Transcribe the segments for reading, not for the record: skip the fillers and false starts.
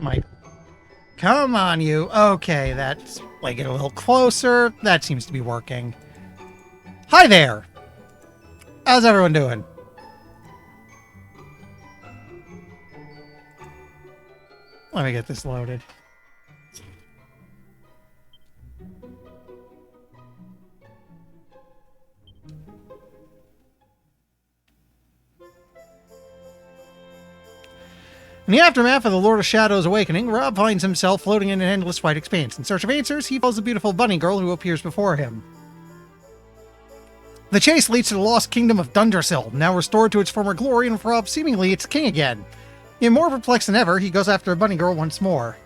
Mike. Come on, you. Okay, that's like it a little closer. That seems to be working. Hi there. How's everyone doing? Let me get this loaded. In the aftermath of the Lord of Shadows awakening, Rob finds himself floating in an endless white expanse. In search of answers, he follows the beautiful bunny girl who appears before him. The chase leads to the lost kingdom of Dundersill, now restored to its former glory, and for Rob, seemingly its king again. Yet more perplexed than ever, he goes after a bunny girl once more.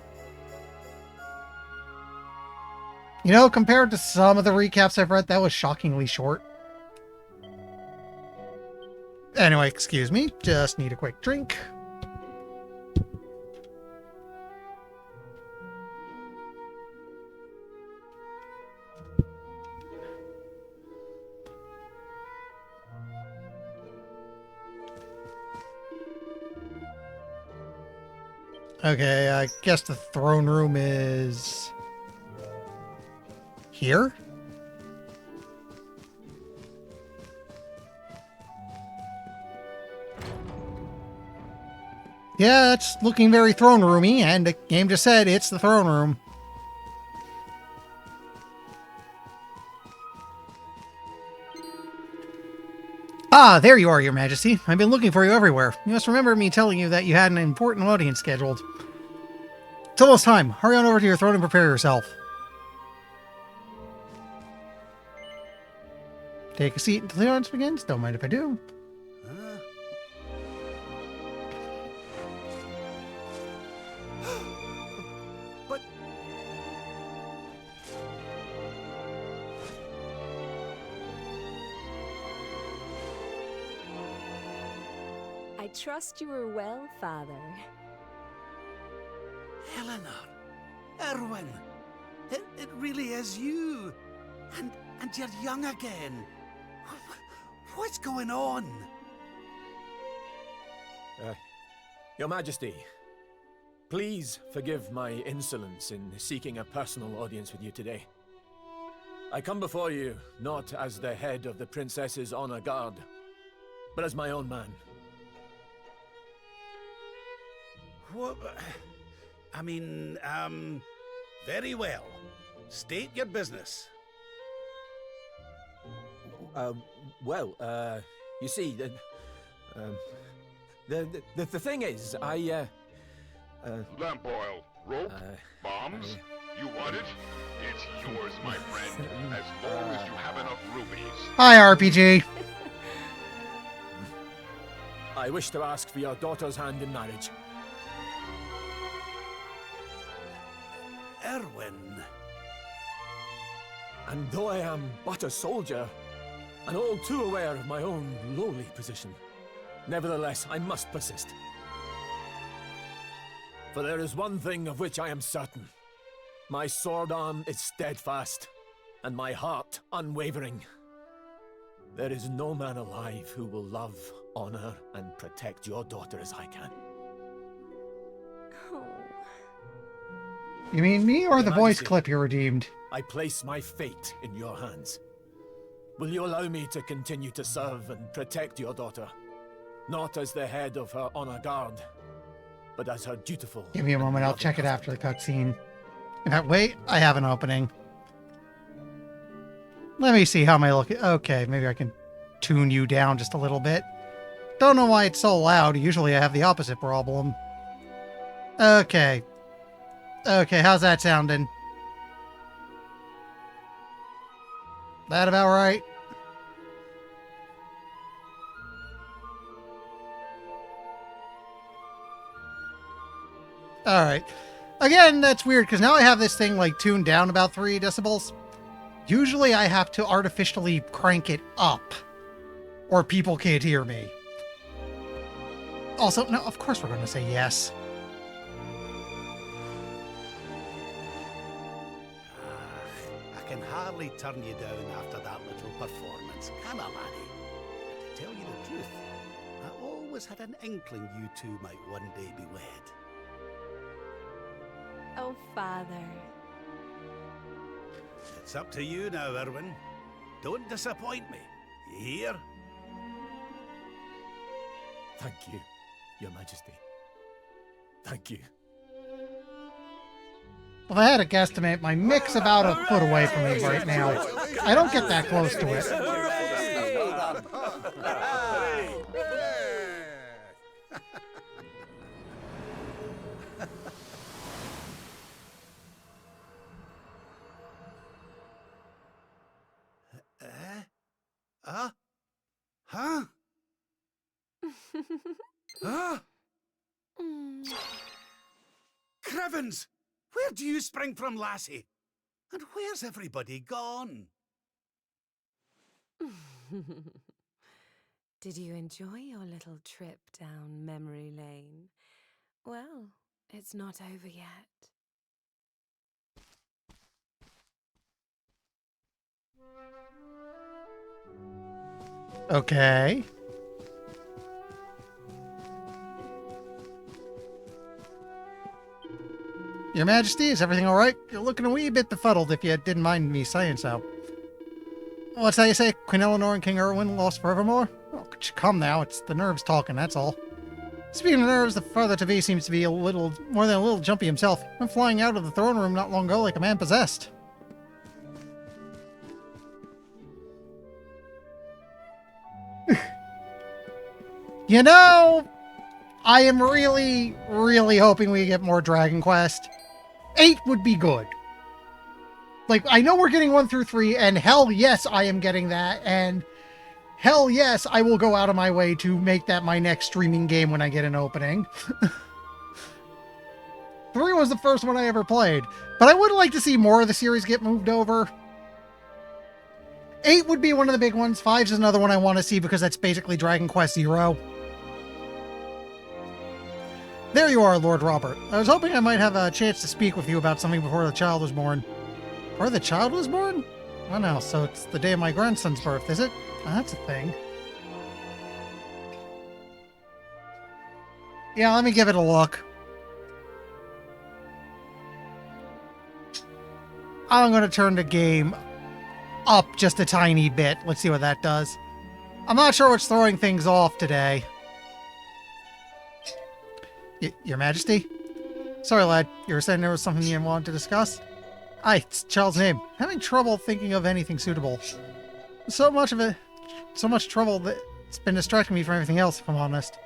You know, compared to some of the recaps I've read, that was shockingly short. Anyway, excuse me, just need a quick drink. Okay, I guess the throne room is here? Yeah, it's looking very throne roomy, and the game just said it's the throne room. Ah, there you are, Your Majesty. I've been looking for you everywhere. You must remember me telling you that you had an important audience scheduled. It's almost time. Hurry on over to your throne and prepare yourself. Take a seat until the audience begins. Don't mind if I do. But... I trust you are well, Father. Eleanor, Erwin, it really is you. And you're young again. What's going on? Your Majesty, please forgive my insolence in seeking a personal audience with you today. I come before you not as the head of the Princess's Honor Guard, but as my own man. What? I mean, very well. State your business. You see, the thing is, I, Lamp oil, rope, bombs. You want it? It's yours, my friend, as long as you have enough rubies. Hi, RPG. I wish to ask for your daughter's hand in marriage. Erwin. And though I am but a soldier, and all too aware of my own lowly position, nevertheless, I must persist. For there is one thing of which I am certain. My sword arm is steadfast, and my heart unwavering. There is no man alive who will love, honor, and protect your daughter as I can. Oh. You mean me or the voice Majesty. clip you redeemed? I place my fate in your hands. Will you allow me to continue to serve and protect your daughter? Not as the head of her honor guard, but as her dutiful... Give me a moment, I'll check it after the cutscene. In fact, wait, I have an opening. Let me see how am I looking. Okay, maybe I can tune you down just a little bit. Don't know why it's so loud. Usually I have the opposite problem. Okay. Okay, how's that sounding? That about right? Alright. Again, that's weird, because now I have this thing, like, tuned down about 3 decibels. Usually I have to artificially crank it up, or people can't hear me. Also, no, of course we're going to say yes. I can hardly turn you down after that little performance, can I, laddie? But to tell you the truth, I always had an inkling you two might one day be wed. Oh, Father. It's up to you now, Erwin. Don't disappoint me. You hear? Thank you, Your Majesty. Thank you. Well, if I had to guesstimate, my mix about a foot away from me right now. I don't get that close to it. Huh? Huh? Huh? Crevens! Where do you spring from, lassie? And where's everybody gone? Did you enjoy your little trip down memory lane? Well, it's not over yet. Okay. Your Majesty, is everything alright? You're looking a wee bit befuddled, if you didn't mind me saying so. What's that you say? Queen Eleanor and King Erwin lost forevermore? Oh, come now, it's the nerves talking, that's all. Speaking of nerves, the father-to-be seems to be a little more than a little jumpy himself. Went flying out of the throne room not long ago like a man possessed. You know, I am really, really hoping we get more Dragon Quest. 8 would be good. Like, I know we're getting 1 through 3, and hell yes, I am getting that, and hell yes, I will go out of my way to make that my next streaming game when I get an opening. 3 was the first one I ever played, but I would like to see more of the series get moved over. 8 would be one of the big ones. 5 is another one I want to see because that's basically Dragon Quest Zero. There you are, Lord Robert. I was hoping I might have a chance to speak with you about something before the child was born. Before the child was born? Oh no, so it's the day of my grandson's birth, is it? Oh, that's a thing. Yeah, let me give it a look. I'm going to turn the game up just a tiny bit. Let's see what that does. I'm not sure what's throwing things off today. Your Majesty? Sorry, lad. You were saying there was something you wanted to discuss? Aye, it's Charles' name. Having trouble thinking of anything suitable. So much trouble that it's been distracting me from everything else, if I'm honest.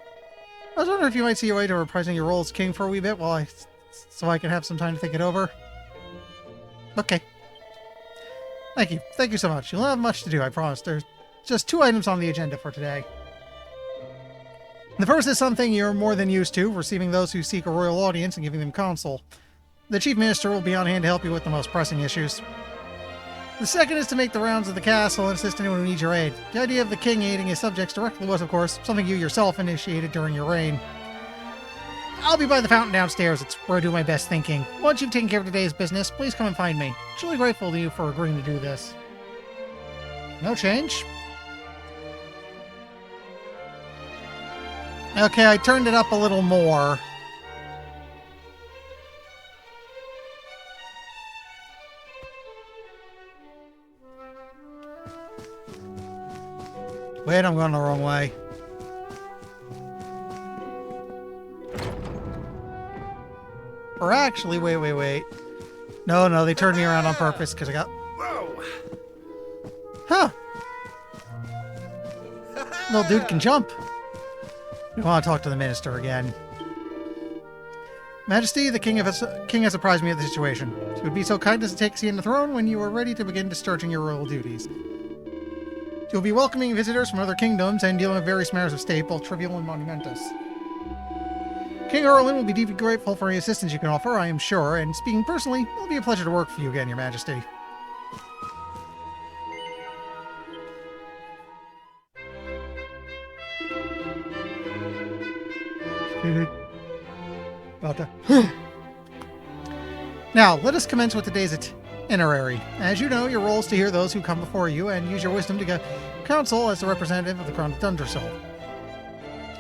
I was wondering if you might see your way to reprising your role as king for a wee bit so I can have some time to think it over. Okay. Thank you. Thank you so much. You'll have much to do, I promise. There's just 2 items on the agenda for today. The first is something you're more than used to, receiving those who seek a royal audience and giving them counsel. The Chief Minister will be on hand to help you with the most pressing issues. The second is to make the rounds of the castle and assist anyone who needs your aid. The idea of the king aiding his subjects directly was, of course, something you yourself initiated during your reign. I'll be by the fountain downstairs. It's where I do my best thinking. Once you've taken care of today's business, please come and find me. Truly grateful to you for agreeing to do this. No change? Okay, I turned it up a little more. Wait, I'm going the wrong way. Or actually, wait. No, they turned me around on purpose because I got... Whoa! Huh. Little dude can jump. We want to talk to the minister again. Majesty, the king has apprised me of the situation. He would be so kind as to take a seat on the throne when you are ready to begin discharging your royal duties. You'll be welcoming visitors from other kingdoms and dealing with various matters of state, both trivial and monumentous. King Erwin will be deeply grateful for any assistance you can offer, I am sure, and speaking personally, it'll be a pleasure to work for you again, Your Majesty. About to... Now, let us commence with today's itinerary. As you know, your role is to hear those who come before you and use your wisdom to get counsel as the representative of the Crown of Dundersoul.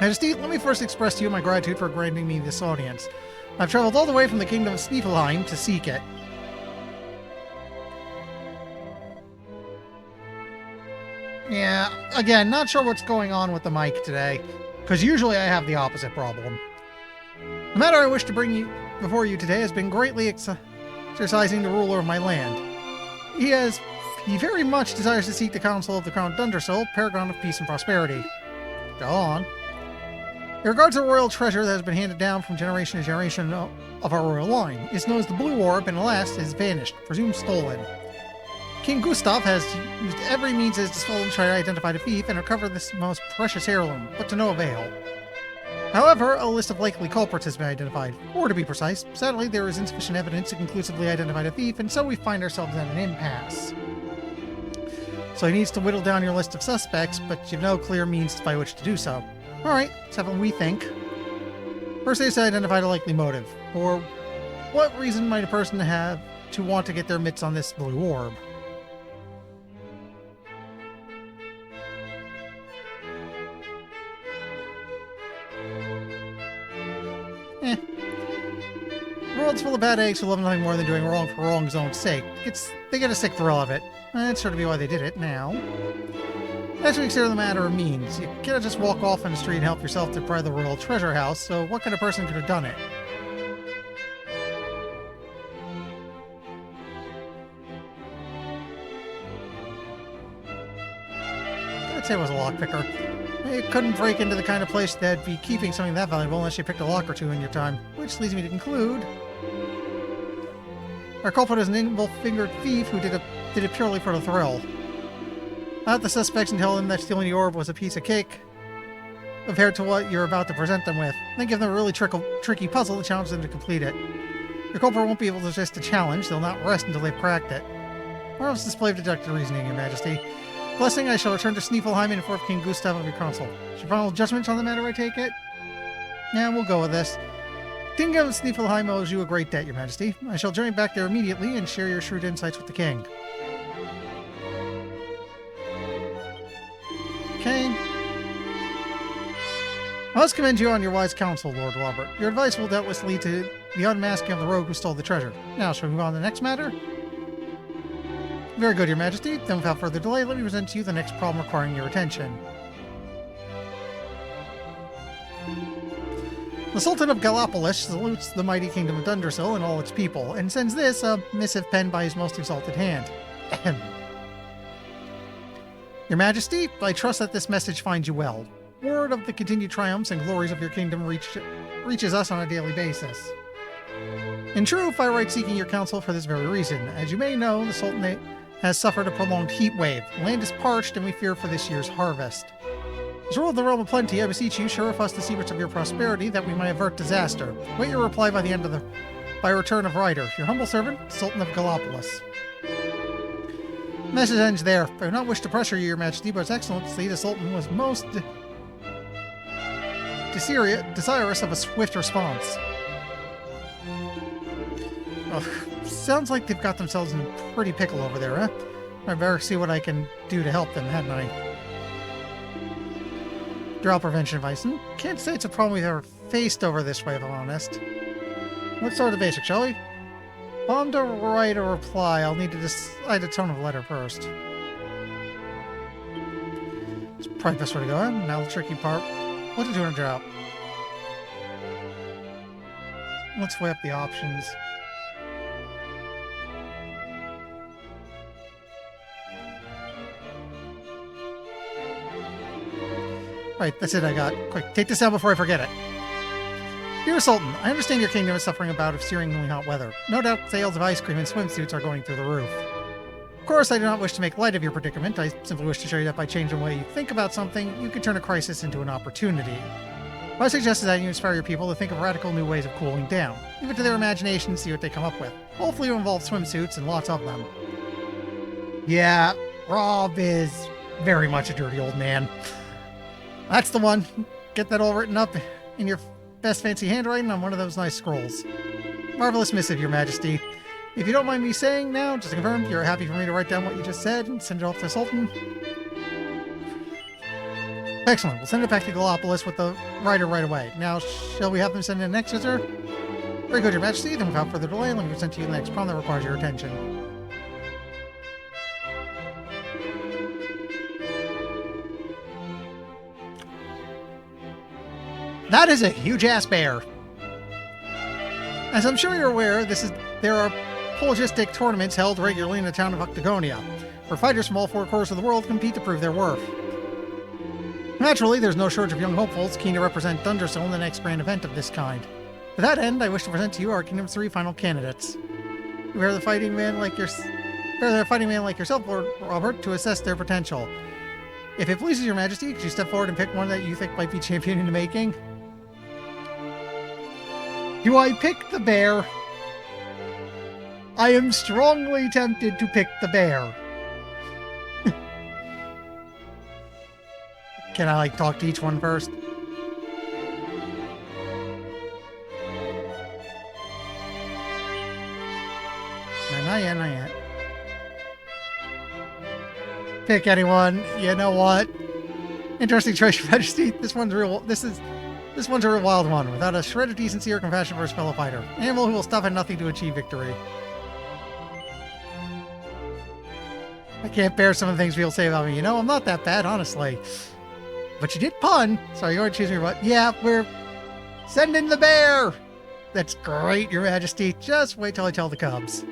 Majesty, let me first express to you my gratitude for granting me this audience. I've traveled all the way from the kingdom of Sneefelheim to seek it. Yeah, again, not sure what's going on with the mic today, because usually I have the opposite problem. The matter I wish to bring you before you today has been greatly exercising the ruler of my land. He very much desires to seek the counsel of the Crown Dundersill, paragon of peace and prosperity. Go on. In regards to the royal treasure that has been handed down from generation to generation of our royal line, it's known as the Blue Orb, and alas, it has vanished, presumed stolen. King Gustav has used every means at his disposal to try to identify the thief and recover this most precious heirloom, but to no avail. However, a list of likely culprits has been identified, or to be precise, sadly there is insufficient evidence to conclusively identify the thief, and so we find ourselves at an impasse. So he needs to whittle down your list of suspects, but you've no clear means by which to do so. Alright, let's have a rethink. First, they have to identify the likely motive. Or, what reason might a person have to want to get their mitts on this blue orb? The world's full of bad eggs who love nothing more than doing wrong for wrong's own sake. They get a sick thrill of it. That's sort of be why they did it now. Next we consider the matter of means. You can't just walk off in the street and help yourself to pry the royal treasure house, so what kind of person could have done it? I'd say it was a lockpicker. You couldn't break into the kind of place that'd be keeping something that valuable unless you picked a lock or two in your time. Which leads me to conclude our culprit is an nimble-fingered thief who did it purely for the thrill. Out the suspects and tell them that stealing the orb was a piece of cake compared to what you're about to present them with. Then give them a really tricky puzzle to challenge them to complete it. Your culprit won't be able to resist a challenge. They'll not rest until they've cracked it. Marvelous display of deductive reasoning, Your Majesty. Blessing, I shall return to Sneefelheim and inform King Gustav of your counsel. Is your final judgment on the matter, I take it? Yeah, we'll go with this. Kingdom of Sneefelheim owes you a great debt, Your Majesty. I shall journey back there immediately and share your shrewd insights with the king. Okay. I must commend you on your wise counsel, Lord Robert. Your advice will doubtless lead to the unmasking of the rogue who stole the treasure. Now, shall we move on to the next matter? Very good, Your Majesty. Then without further delay, let me present to you the next problem requiring your attention. The Sultan of Gallipolis salutes the mighty kingdom of Dundersill and all its people, and sends this, a missive penned by his most exalted hand. Your Majesty, I trust that this message finds you well. Word of the continued triumphs and glories of your kingdom reaches us on a daily basis. In truth, I write seeking your counsel for this very reason. As you may know, the Sultanate has suffered a prolonged heat wave. The land is parched, and we fear for this year's harvest. As rule of the realm of plenty, I beseech you, share with us the secrets of your prosperity, that we may avert disaster. Wait your reply by return of rider. Your humble servant, Sultan of Gallipolis. Message ends there. I do not wish to pressure you, Your Majesty, but His Excellency, the Sultan, was most desirous of a swift response. Ugh, sounds like they've got themselves in a pretty pickle over there, huh? I better see what I can do to help them, hadn't I? Drought prevention advice. Can't say it's a problem we've ever faced over this way, if I'm honest. Let's start with the basics, shall we? If I'm to write a reply, I'll need to decide the tone of the letter first. It's probably the best way to go. Now the tricky part. What to do in a drought? Let's weigh up the options. Right, that's it I got. Quick, take this down before I forget it. Dear Sultan, I understand your kingdom is suffering a bout of searingly hot weather. No doubt sales of ice cream and swimsuits are going through the roof. Of course, I do not wish to make light of your predicament. I simply wish to show you that by changing the way you think about something, you can turn a crisis into an opportunity. What I suggest is that you inspire your people to think of radical new ways of cooling down. Leave it to their imagination and see what they come up with. Hopefully it will involve swimsuits and lots of them. Yeah, Rob is very much a dirty old man. That's the one. Get that all written up in your best fancy handwriting on one of those nice scrolls. Marvelous missive, Your Majesty. If you don't mind me saying now, just to confirm, you're happy for me to write down what you just said and send it off to the Sultan? Excellent. We'll send it back to Gallipolis with the writer right away. Now, shall we have them send in an exeter? Very good, Your Majesty. Then without further delay, let me present to you the next problem that requires your attention. That is a huge-ass bear. As I'm sure you're aware, there are pologistic tournaments held regularly in the town of Octagonia, where fighters from all four corners of the world compete to prove their worth. Naturally, there's no shortage of young hopefuls keen to represent Dunderstone in the next grand event of this kind. To that end, I wish to present to you our Kingdom's 3 final candidates. Prepare the fighting man like yourself, Lord Robert, to assess their potential. If it pleases Your Majesty, could you step forward and pick one that you think might be champion in the making? Do I pick the bear? I am strongly tempted to pick the bear. Can I, talk to each one first? No, not yet. Pick anyone. You know what? Interesting choice, Your Majesty. This one's a real wild one, without a shred of decency or compassion for his fellow fighter. An animal who will stop at nothing to achieve victory. I can't bear some of the things people say about me. You know, I'm not that bad, honestly. But you did pun, so you're going to choose me what? Yeah, we're sending the bear! That's great, Your Majesty. Just wait till I tell the cubs.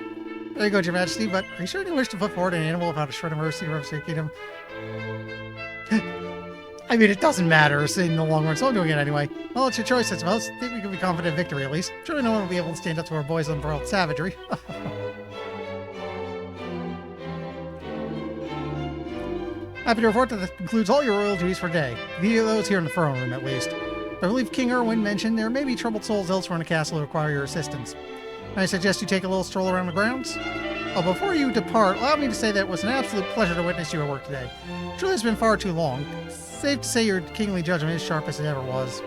There you go, Your Majesty, but are you sure you wish to put forward an animal without a shred of mercy to represent your kingdom? I mean, it doesn't matter in the long run, so I'm doing it anyway. Well, it's your choice, I suppose. I think we can be confident in victory, at least. Surely no one will be able to stand up to our boys' unbridled savagery. Happy to report that this concludes all your royal duties for today. Those here in the throne room, at least. I believe King Erwin mentioned there may be troubled souls elsewhere in the castle who require your assistance. I suggest you take a little stroll around the grounds. Oh, before you depart, allow me to say that it was an absolute pleasure to witness you at work today. Truly, it's been far too long. Safe to say your kingly judgment is sharp as it ever was.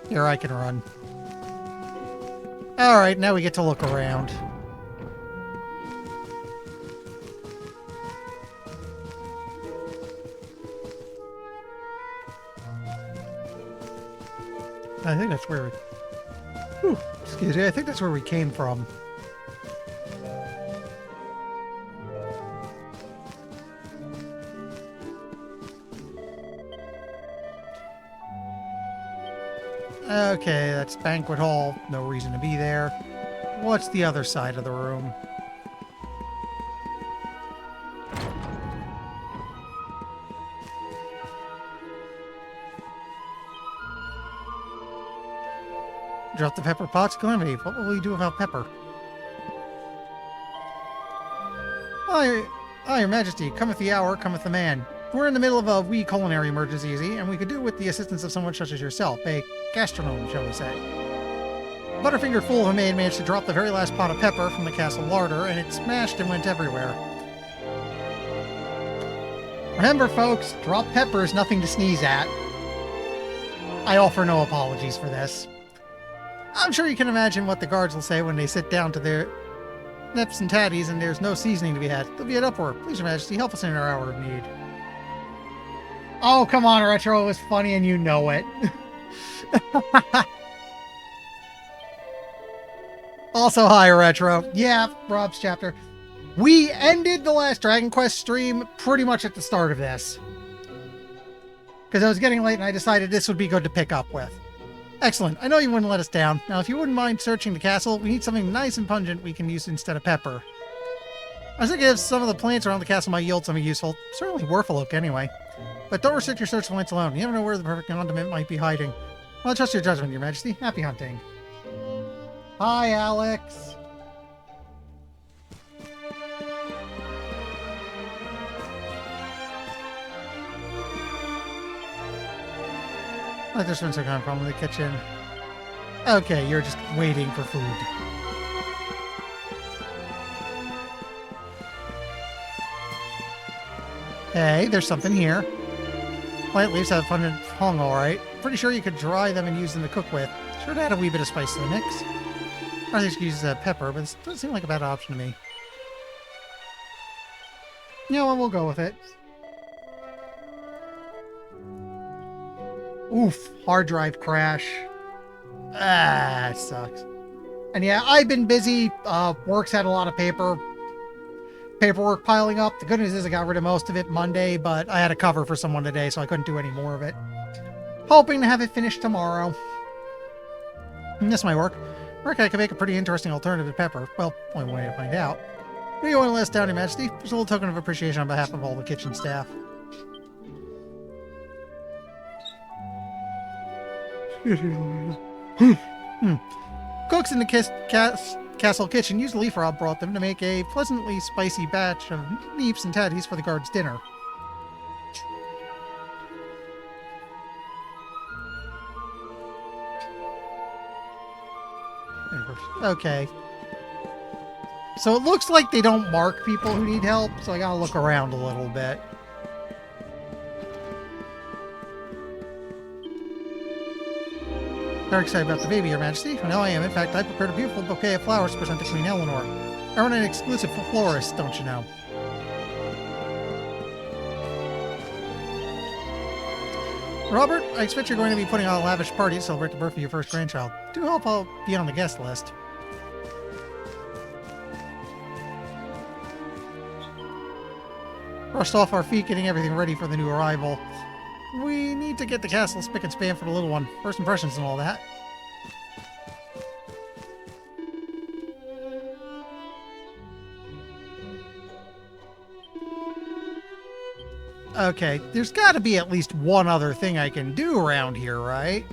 Here, I can run. Alright, now we get to look around. I think that's where excuse me, I think that's where we came from. Okay, that's banquet hall. No reason to be there. What's the other side of the room? Drop the pepper pots, Calamity. What will we do without pepper? Your Majesty, cometh the hour, cometh the man. We're in the middle of a wee culinary emergency, and we could do with the assistance of someone such as yourself, a gastronome, shall we say. Butterfinger Fool of a maid managed to drop the very last pot of pepper from the castle larder, and it smashed and went everywhere. Remember, folks, drop pepper is nothing to sneeze at. I offer no apologies for this. I'm sure you can imagine what the guards will say when they sit down to their nips and tatties and there's no seasoning to be had. They'll be at uproar. Please, Your Majesty, help us in our hour of need. Oh, come on, Retro. It was funny and you know it. Also, hi, Retro. Yeah, Rob's chapter. We ended the last Dragon Quest stream pretty much at the start of this. Because it was getting late and I decided this would be good to pick up with. Excellent. I know you wouldn't let us down. Now, if you wouldn't mind searching the castle, we need something nice and pungent we can use instead of pepper. I was thinking if some of the plants around the castle might yield something useful. Certainly worth a look anyway. But don't restrict your search to plants alone. You never know where the perfect condiment might be hiding. Well, I trust your judgment, Your Majesty. Happy hunting. Hi, Alex. Oh, there's been some kind of problem in the kitchen. Okay, you're just waiting for food. Hey, there's something here. Plant leaves have fun and hung alright. Pretty sure you could dry them and use them to cook with. Sure to add a wee bit of spice to the mix. I think you could use pepper, but it doesn't seem like a bad option to me. Yeah, well, we'll go with it. Oof, hard drive crash. Ah, it sucks. And yeah, I've been busy. Work's had a lot of paperwork piling up. The good news is I got rid of most of it Monday, but I had a cover for someone today, so I couldn't do any more of it. Hoping to have it finished tomorrow. And this might work. I reckon I could make a pretty interesting alternative to Pepper. Well, only one way to find out. What do you want to list down, Your Majesty? Just a little token of appreciation on behalf of all the kitchen staff. Cooks in the castle kitchen used leaf Rob brought them to make a pleasantly spicy batch of neeps and tatties for the guards' dinner. Okay. So it looks like they don't mark people who need help, so I gotta look around a little bit. Very excited about the baby, Your Majesty. I know I am. In fact, I prepared a beautiful bouquet of flowers to present to Queen Eleanor. I run an exclusive florist, don't you know? Robert, I expect you're going to be putting on a lavish party to celebrate the birth of your first grandchild. Do hope I'll be on the guest list. Rushed off our feet getting everything ready for the new arrival. We need to get the castle spick and span for the little one. First impressions and all that. Okay, there's got to be at least one other thing I can do around here, right?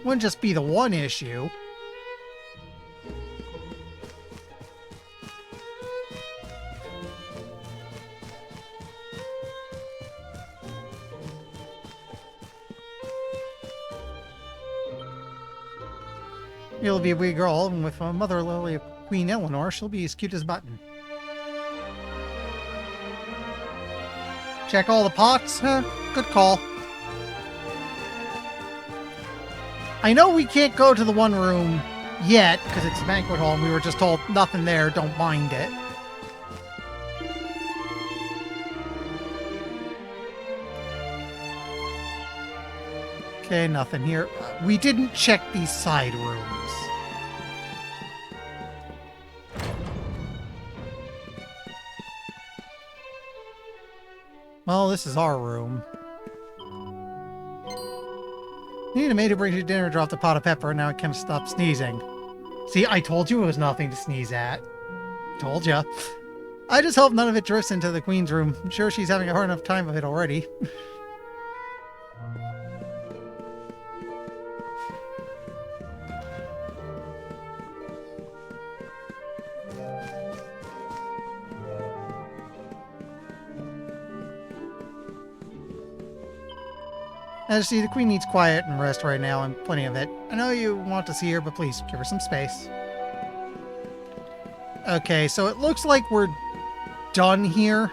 Wouldn't just be the one issue. You'll be a wee girl, and with a mother lily of Queen Eleanor, she'll be as cute as a button. Check all the pots? Huh? Good call. I know we can't go to the one room yet, because it's a banquet hall, and we were just told nothing there, don't mind it. Okay, nothing here. We didn't check these side rooms. Well, this is our room. You need a maid who brings you dinner, drop the pot of pepper, and now I can't stop sneezing. See, I told you it was nothing to sneeze at. Told ya. I just hope none of it drifts into the Queen's room. I'm sure she's having a hard enough time of it already. Majesty, the Queen needs quiet and rest right now, and plenty of it. I know you want to see her, but please, give her some space. Okay, so it looks like we're done here.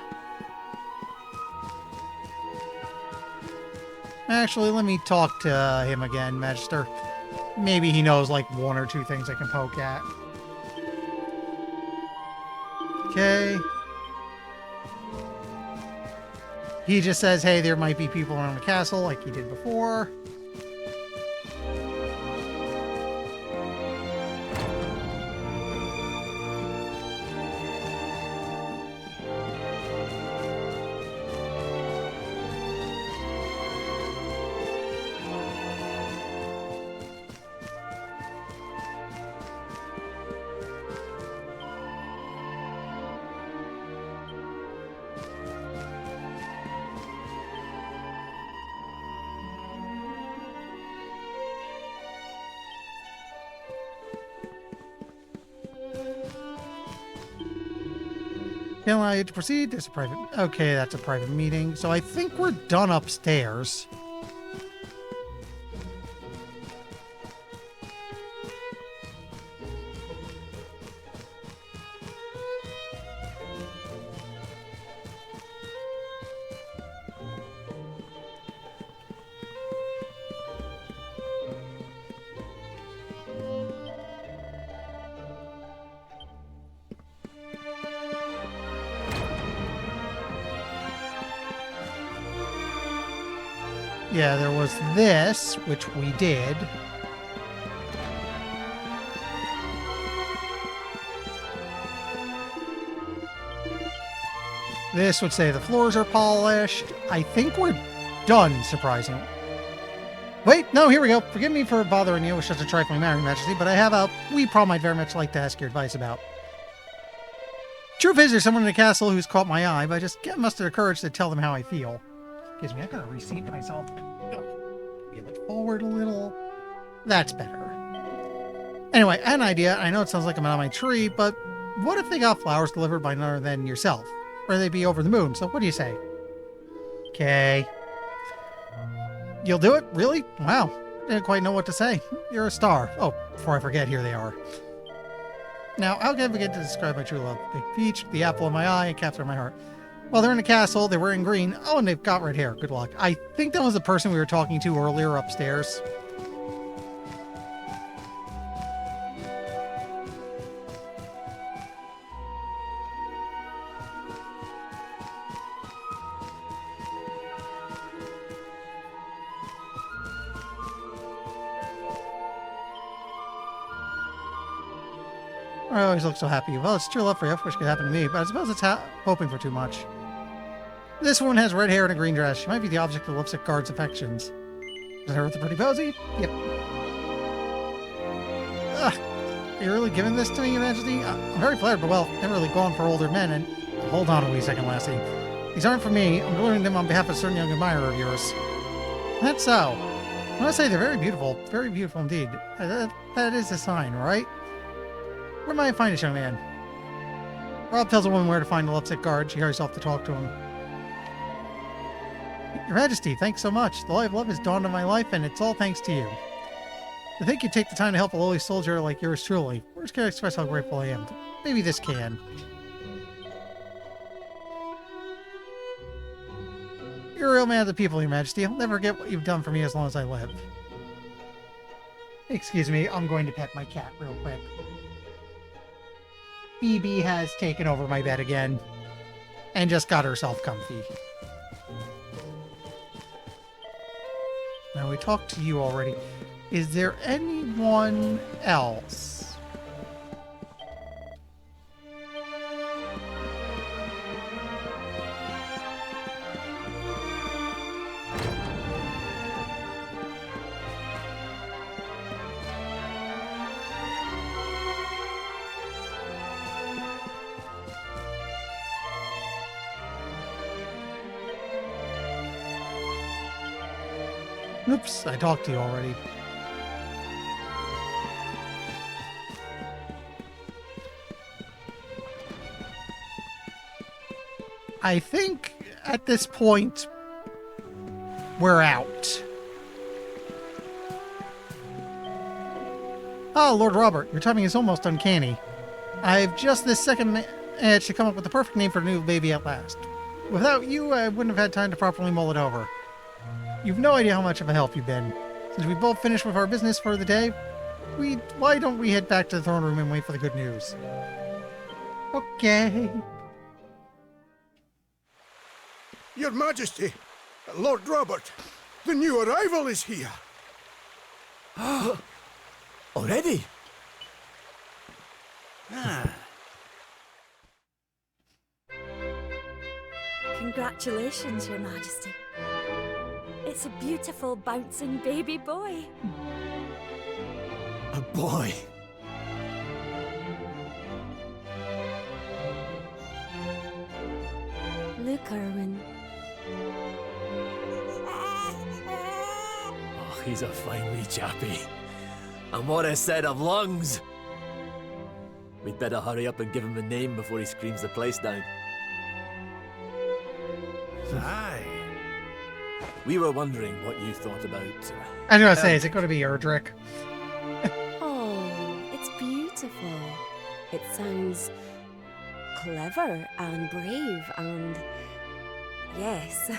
Actually, let me talk to him again, Magister. Maybe he knows, like, one or two things I can poke at. Okay. He just says, hey, there might be people around the castle, like he did before. Can't allow you to proceed. There's a private... Okay, that's a private meeting. So I think we're done upstairs. Yeah, there was this, which we did. This would say the floors are polished. I think we're done, surprisingly. Wait, no, here we go. Forgive me for bothering you with such a trifling matter, Your Majesty, but I have a wee problem I'd very much like to ask your advice about. Truth is, there's someone in the castle who's caught my eye, but I just can't muster the courage to tell them how I feel. Excuse me, I gotta reseat myself. Wheel it forward a little. That's better. Anyway, I had an idea. I know it sounds like I'm out of my tree, but what if they got flowers delivered by none other than yourself? Or they'd be over the moon, so what do you say? Okay. You'll do it? Really? Wow. Didn't quite know what to say. You're a star. Oh, before I forget, here they are. Now, how can I begin to describe my true love? They peach, the apple of my eye, and capture my heart. Well, they're in the castle, they're wearing green. Oh, and they've got red hair. Good luck. I think that was the person we were talking to earlier upstairs. I always look so happy. Well, it's true love for you. Wish it could happen to me, but I suppose it's hoping for too much. This woman has red hair and a green dress. She might be the object of the lipstick guard's affections. Is it her with the pretty posy? Yep. Ugh. Are you really giving this to me, Your Majesty? I'm very flattered, but well, never really gone for older men, and... Hold on a wee second, lassie. These aren't for me. I'm delivering them on behalf of a certain young admirer of yours. That's so. I must say, they're very beautiful. Very beautiful indeed. That is a sign, right? Where might I find this young man? Rob tells a woman where to find the lipstick guard. She hurries off to talk to him. Your Majesty, thanks so much. The light of love has dawned on my life, and it's all thanks to you. To think you'd take the time to help a lowly soldier like yours truly. Words can't express how grateful I am. Maybe this can. You're a real man of the people, Your Majesty. I'll never forget what you've done for me as long as I live. Excuse me, I'm going to pet my cat real quick. BB has taken over my bed again and just got herself comfy. Now, we talked to you already. Is there anyone else? Oops, I talked to you already. I think at this point, we're out. Oh, Lord Robert, your timing is almost uncanny. I've just this second managed to come up with the perfect name for a new baby at last. Without you, I wouldn't have had time to properly mull it over. You've no idea how much of a help you've been. Since we both finished with our business for the day, why don't we head back to the throne room and wait for the good news? Okay. Your Majesty, Lord Robert, the new arrival is here. Already? Congratulations, Your Majesty. It's a beautiful, bouncing baby boy. A boy? Look, Erwin. Oh, he's a fine wee chappie. And what a set of lungs! We'd better hurry up and give him a name before he screams the place down. Aye. We were wondering what you thought about... I was going to say, is it going to be Erdrick? Oh, it's beautiful. It sounds clever and brave and... yes.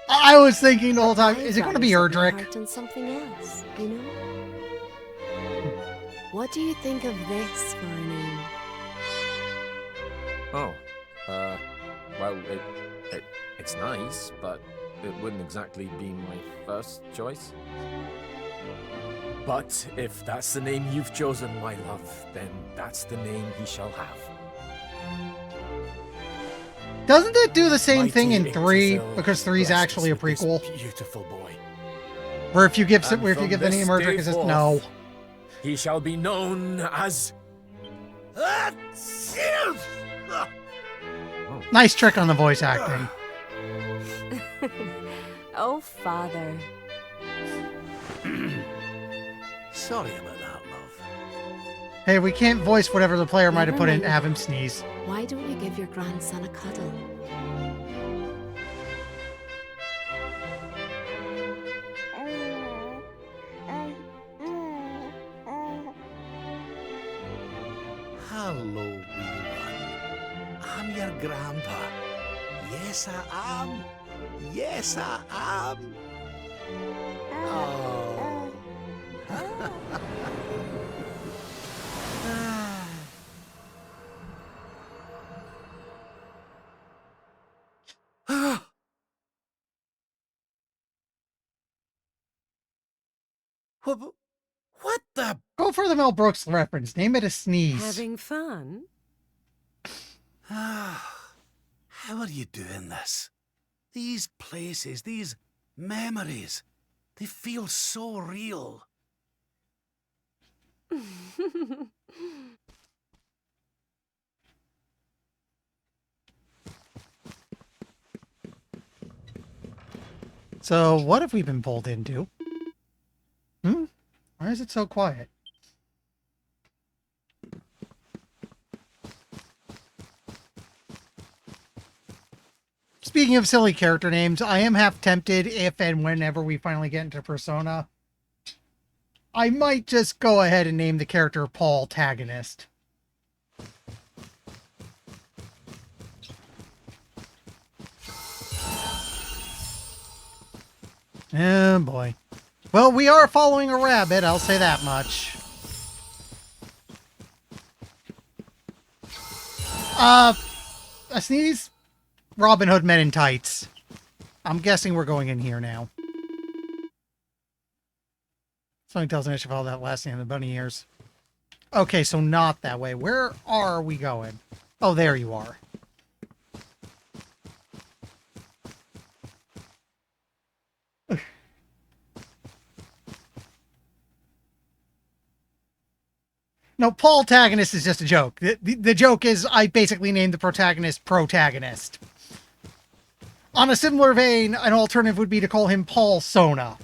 I was thinking the whole time, is it going to be I'd rather set my Erdrick? heart on something else, you know? What do you think of this for a name? Oh, well, it's nice, but it wouldn't exactly be my first choice. But if that's the name you've chosen, my love, then that's the name he shall have. Doesn't it do the same thing in Mighty 3? Yggdrasil, Because 3 is bless us actually a with this prequel. Beautiful boy. Where if you give And where if you from give the this name Erdrick, day it's just forth, no. He shall be known as... Nice trick on the voice acting. Oh, Father. Sorry about that, love. Hey, we can't voice whatever the player might have put in to have him sneeze. Why don't you give your grandson a cuddle? Hello, wee one. I'm your grandpa. Yes, I am. Yes, I am. Oh. What the? Go for the Mel Brooks reference. Name it a sneeze. Having fun? How are you doing this? These places, these memories, they feel so real. So, what have we been pulled into? Why is it so quiet? Speaking of silly character names, I am half tempted if and whenever we finally get into Persona, I might just go ahead and name the character Paul Tagonist. Oh boy. Well, we are following a rabbit, I'll say that much. A sneeze? Robin Hood Men in Tights. I'm guessing we're going in here now. Something tells me I should follow that last name in the bunny ears. Okay, so not that way. Where are we going? Oh, there you are. No, Paul Tagonist is just a joke. The joke is I basically named the protagonist Protagonist. On a similar vein, an alternative would be to call him Paul Sona.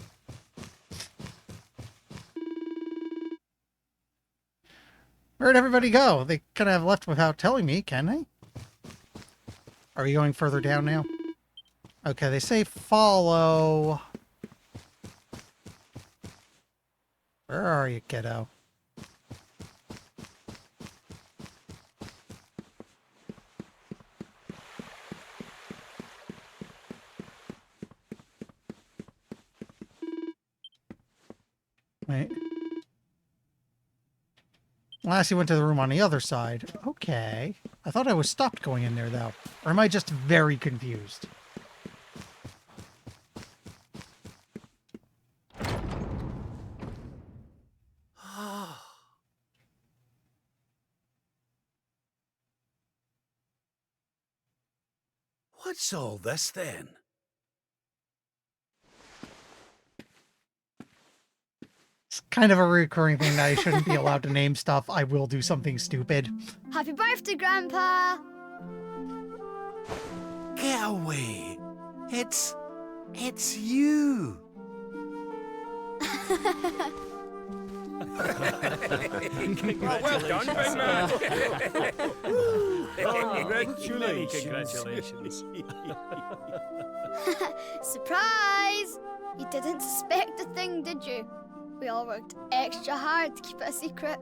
Where'd everybody go? They kind of have left without telling me, can they? Are we going further down now? Okay, they say follow. Where are you, kiddo? Wait. Last he went to the room on the other side. Okay. I thought I was stopped going in there, though. Or am I just very confused? What's all this then? It's kind of a recurring thing that I shouldn't be allowed to name stuff. I will do something stupid. Happy birthday, Grandpa! Get away! It's you! Well done, big man. Congratulations. Surprise! You didn't suspect a thing, did you? We all worked extra hard to keep it a secret.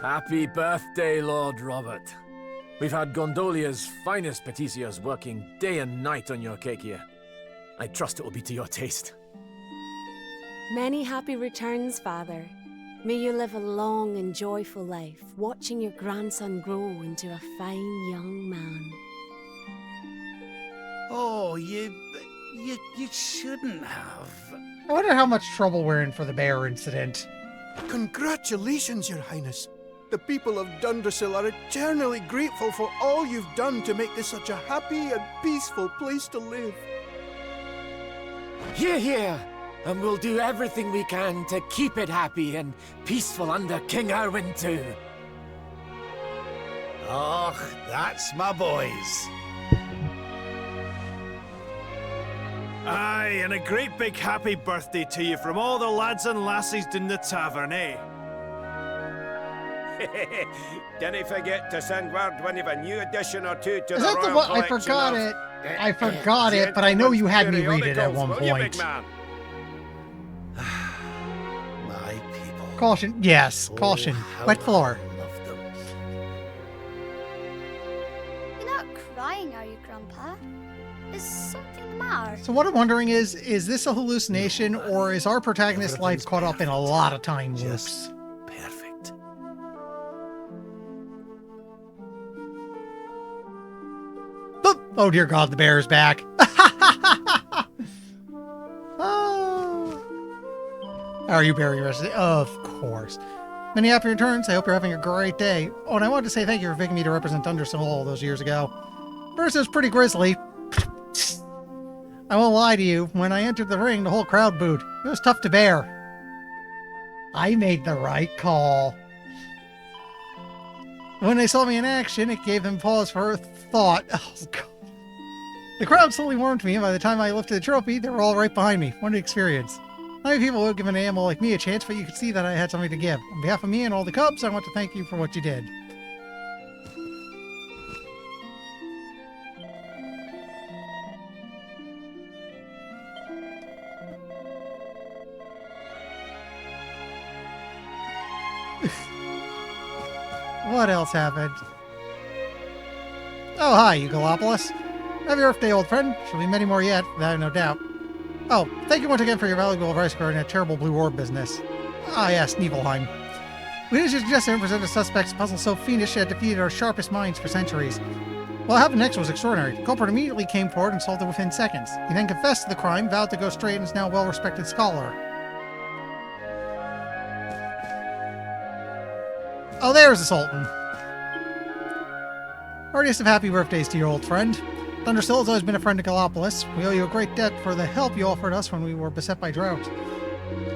Happy birthday, Lord Robert. We've had Gondolia's finest paticiers working day and night on your cake here. I trust it will be to your taste. Many happy returns, Father. May you live a long and joyful life, watching your grandson grow into a fine young man. Oh, you shouldn't have. I wonder how much trouble we're in for the bear incident. Congratulations, Your Highness. The people of Dundrasil are eternally grateful for all you've done to make this such a happy and peaceful place to live. Hear, hear! And we'll do everything we can to keep it happy and peaceful under King Erwin too. Oh, that's my boys. Aye, and a great big happy birthday to you from all the lads and lassies in the tavern, eh? Didn't forget to send word when you've a new edition or two to Is the that the Royal one? I Collection forgot of- it. I forgot it, but I know you had me read it at one Will you, big point. man? My people. Caution. Yes, caution. how Wet floor. I love them. You're not crying, are you, Grandpa? Is something the matter? So what I'm wondering is this a hallucination, or is our protagonist's life caught up in a lot of time loops? Just perfect. Boop. Oh dear God, the bear is back. Oh. Are you very rested? Of course. Many happy returns. I hope you're having a great day. Oh, and I wanted to say thank you for picking me to represent Dundrasil all those years ago. First, it was pretty grisly. I won't lie to you. When I entered the ring, the whole crowd booed. It was tough to bear. I made the right call. When they saw me in action, it gave them pause for thought. Oh, God. The crowd slowly warmed to me, and by the time I lifted the trophy, they were all right behind me. What an experience. Not many people would give an animal like me a chance, but you could see that I had something to give. On behalf of me and all the Cubs, I want to thank you for what you did. What else happened? Oh, hi, Eugalopoulos. Happy birthday, old friend. There'll be many more yet, that I have no doubt. Oh, thank you once again for your valuable advice regarding that terrible Blue Orb business. Ah, yes, Nibelheim. We did suggest and present a suspect's puzzle so fiendish it had defeated our sharpest minds for centuries. What happened next was extraordinary. The culprit immediately came forward and solved it within seconds. He then confessed to the crime, vowed to go straight, and is now a well-respected scholar. Oh, there's the Sultan. Earliest of happy birthdays to your old friend. Dundrasil has always been a friend to Gallopolis. We owe you a great debt for the help you offered us when we were beset by drought.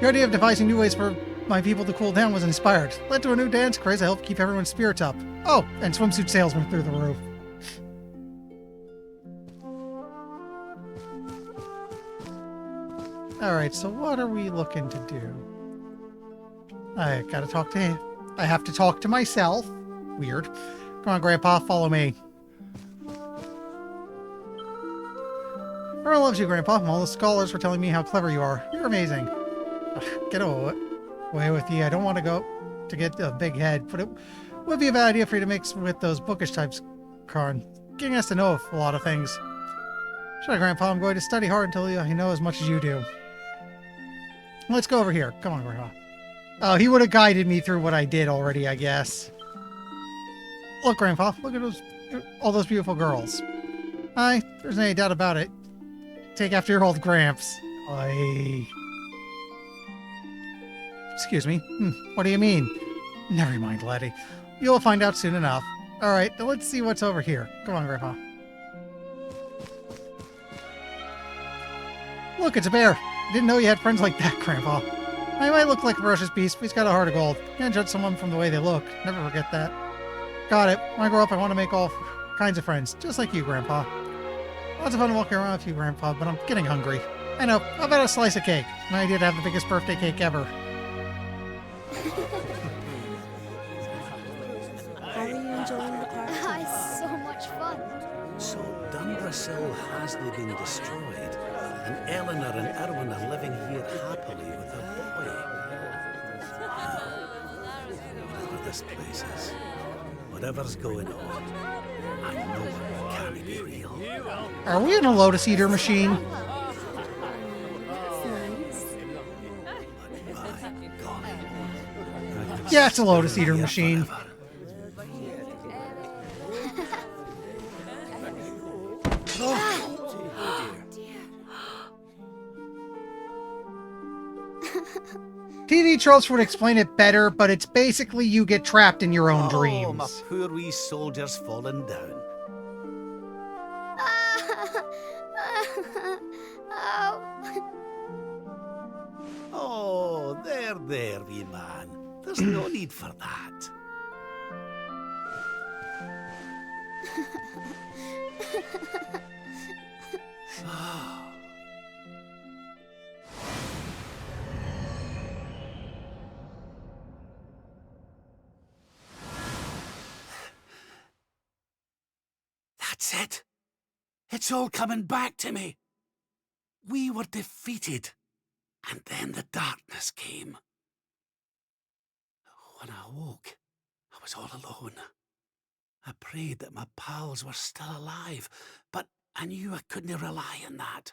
Your idea of devising new ways for my people to cool down was inspired. Led to a new dance craze that helped keep everyone's spirits up. Oh, and swimsuit sales went through the roof. Alright, so what are we looking to do? I gotta talk to him. I have to talk to myself. Weird. Come on, Grandpa, follow me. Everyone loves you, Grandpa. All the scholars were telling me how clever you are. You're amazing. Get away with you. I don't want to go to get a big head, but it would be a bad idea for you to mix with those bookish types, Karn. Getting us to know a lot of things. Sure, Grandpa, I'm going to study hard until I know as much as you do. Let's go over here. Come on, Grandpa. Oh, he would have guided me through what I did already, I guess. Look, Grandpa, look at all those beautiful girls. Aye, there's any doubt about it. Take after your old Gramps. Excuse me. What do you mean? Never mind, laddie. You'll find out soon enough. Alright, now let's see what's over here. Come on, Grandpa. Look, it's a bear. Didn't know you had friends like that, Grandpa. I might look like a ferocious beast, but he's got a heart of gold. Can't judge someone from the way they look. Never forget that. Got it. When I grow up, I want to make all kinds of friends, just like you, Grandpa. Lots of fun walking around with you, Grandpa, but I'm getting hungry. I know. How about a slice of cake? My idea to have the biggest birthday cake ever. How are you enjoying the party? It's so much fun. So Dundrasil hasn't been destroyed, and Eleanor and Erwin are living here happily with their boy. Whatever this place is, whatever's going on, I know it can't be real. Are we in a Lotus Eater machine? Yeah, it's a Lotus Eater machine. TV tropes would explain it better, but it's basically you get trapped in your own Oh, dreams. my poor wee soldier's fallen down. Oh, there, wee man. There's no need for that. That's it. It's all coming back to me. We were defeated, and then the darkness came. When I awoke, I was all alone. I prayed that my pals were still alive, but I knew I couldn't rely on that.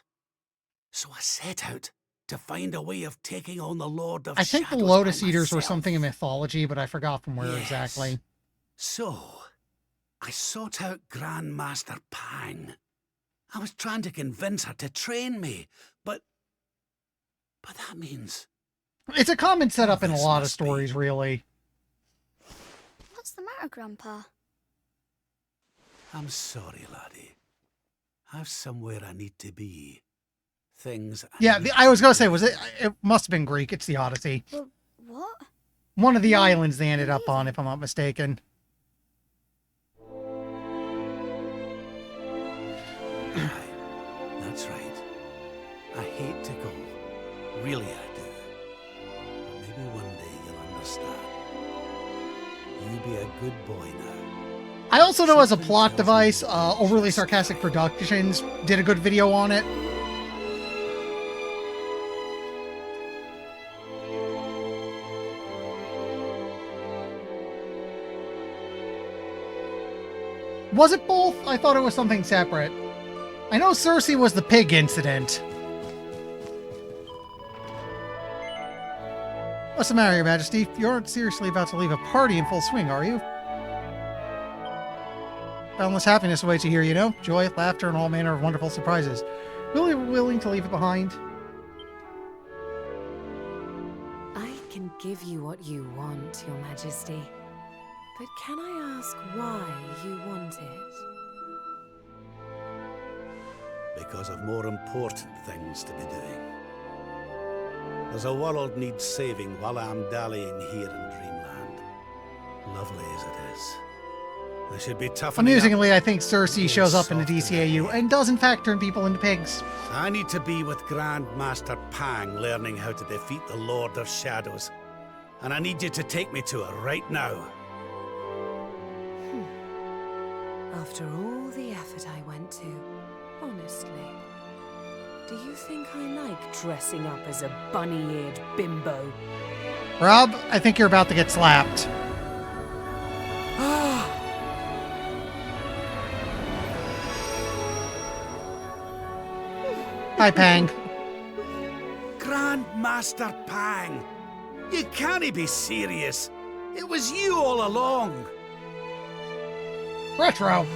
So I set out to find a way of taking on the Lord of I think the Shadows Lotus by Eaters were myself. something in mythology, but I forgot from where Yes. exactly. So, I sought out Grandmaster Pang. I was trying to convince her to train me, but that means... It's a common setup in a This lot of must be- stories, really. What's the matter, Grandpa? I'm sorry, laddie. I've somewhere I need to be. Things... Yeah, need I was to going to say, do. it must have been Greek. It's the Odyssey. Well, what? One of the islands they ended up on, if I'm not mistaken. Aye, that's right. I hate to go. Really, I do. But maybe one day you'll understand. You be a good boy now. I also know as a plot device, Overly Sarcastic Productions did a good video on it. Was it both? I thought it was something separate. I know Cersei was the pig incident. What's the matter, Your Majesty? You aren't seriously about to leave a party in full swing, are you? Boundless happiness awaits you here, you know? Joy, laughter, and all manner of wonderful surprises. Really willing to leave it behind? I can give you what you want, Your Majesty. But can I ask why you want it? Because of more important things to be doing. There's a world needs saving while I'm dallying here in Dreamland. Lovely as it is. I should be toughening up. Amusingly, I think Cersei shows up in the DCAU and does in fact turn people into pigs. I need to be with Grandmaster Pang learning how to defeat the Lord of Shadows. And I need you to take me to her right now. After all the effort I went to, honestly, do you think I like dressing up as a bunny-eared bimbo? Rob, I think you're about to get slapped. Hi, Pang. Grandmaster Pang! You can't be serious. It was you all along. Retro.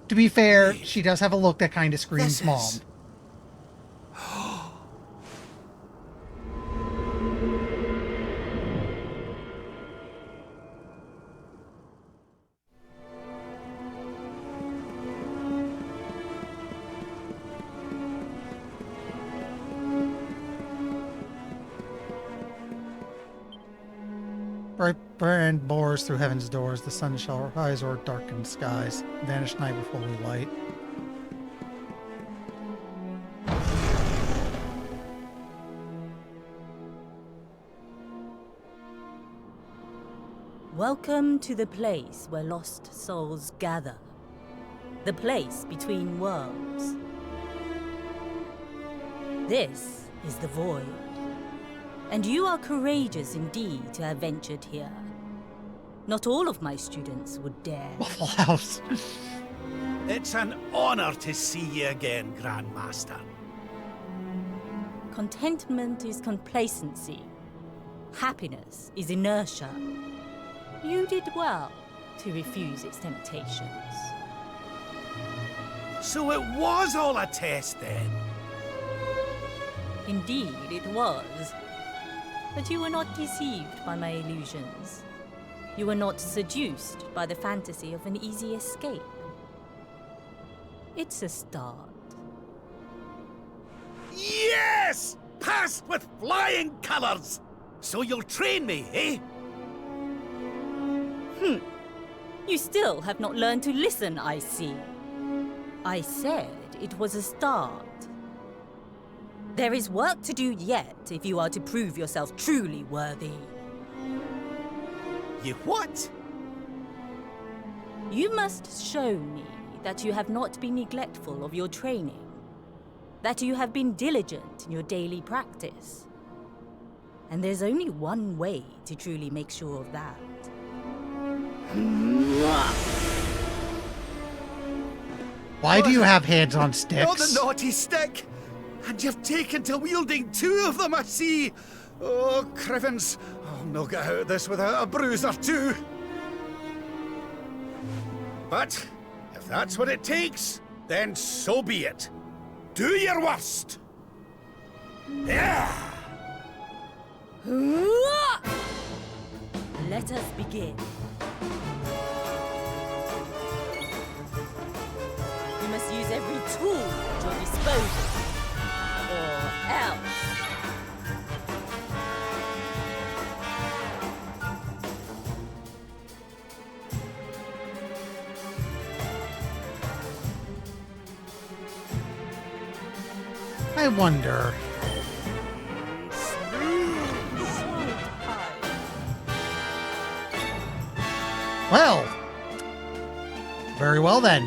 To be fair, she does have a look that kind of screams This mom. is- Bright brand bores through heaven's doors. The sun shall rise o'er darkened skies. Vanish night with holy light. Welcome to the place where lost souls gather. The place between worlds. This is the Void. And you are courageous indeed to have ventured here. Not all of my students would dare. Waffle House. It's an honor to see you again, Grandmaster. Contentment is complacency. Happiness is inertia. You did well to refuse its temptations. So it was all a test then? Indeed, it was. But you were not deceived by my illusions. You were not seduced by the fantasy of an easy escape. It's a start. Yes! Passed with flying colors! So you'll train me, eh? You still have not learned to listen, I see. I said it was a start. There is work to do yet if you are to prove yourself truly worthy. You what? You must show me that you have not been neglectful of your training, that you have been diligent in your daily practice. And there's only one way to truly make sure of that. Why do you have hands on sticks? Not the naughty stick! And you've taken to wielding two of them, I see! Oh, Crivens, I'll not get out of this without a bruise or two. But, if that's what it takes, then so be it. Do your worst! Yeah! Let us begin. You must use every tool at your disposal, or else. I wonder. Well. Very well then.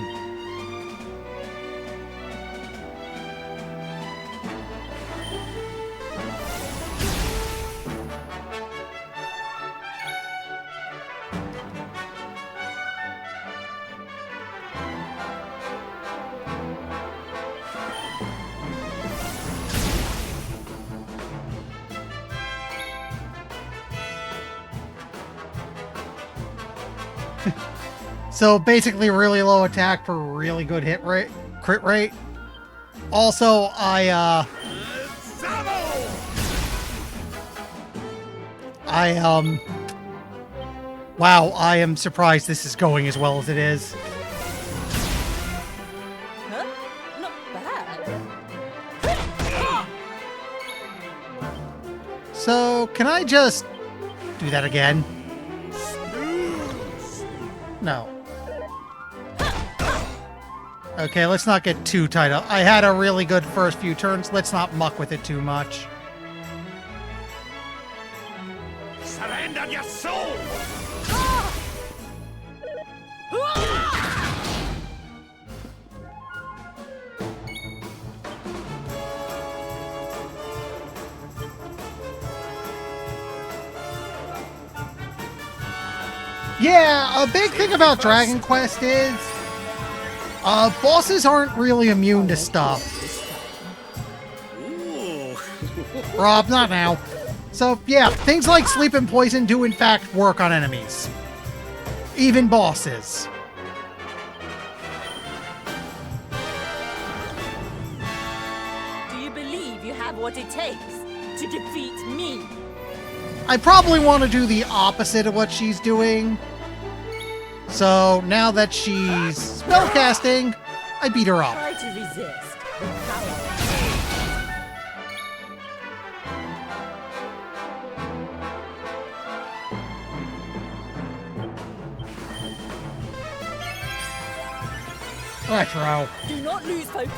So basically really low attack for really good hit rate, crit rate. Also, wow, I am surprised this is going as well as it is. Huh? Not bad. So, can I just do that again? No. Okay, let's not get too tight up. I had a really good first few turns. Let's not muck with it too much. Surrender your soul! Yeah, a big thing about Dragon Quest is bosses aren't really immune to stuff. Rob, not now. So, yeah, things like sleep and poison do in fact work on enemies. Even bosses. Do you believe you have what it takes to defeat me? I probably want to do the opposite of what she's doing. So, now that she's spellcasting, I beat her up. Try to resist with power. Retro. Do not lose focus.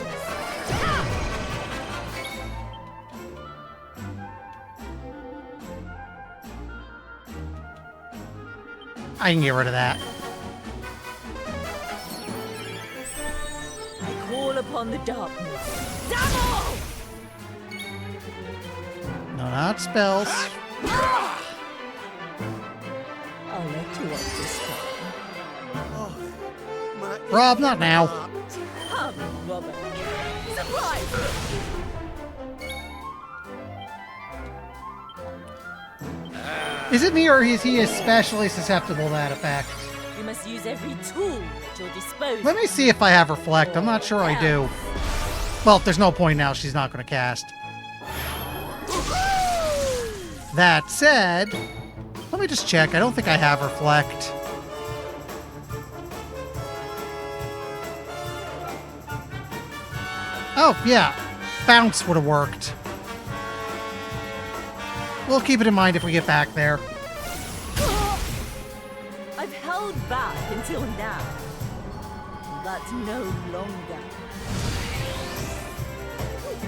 I can get rid of that. I call upon the darkness. Double! No, not spells. I'll let you off this time. Oh, my Rob, not now. Come, Robert. Surprise! Is it me, or is he especially susceptible to that effect? You must use every tool at your disposal. Let me see if I have Reflect. I'm not sure I do. Well, there's no point now. She's not going to cast. That said, let me just check. I don't think I have Reflect. Oh, yeah. Bounce would have worked. We'll keep it in mind if we get back there. I've held back until now, but no longer.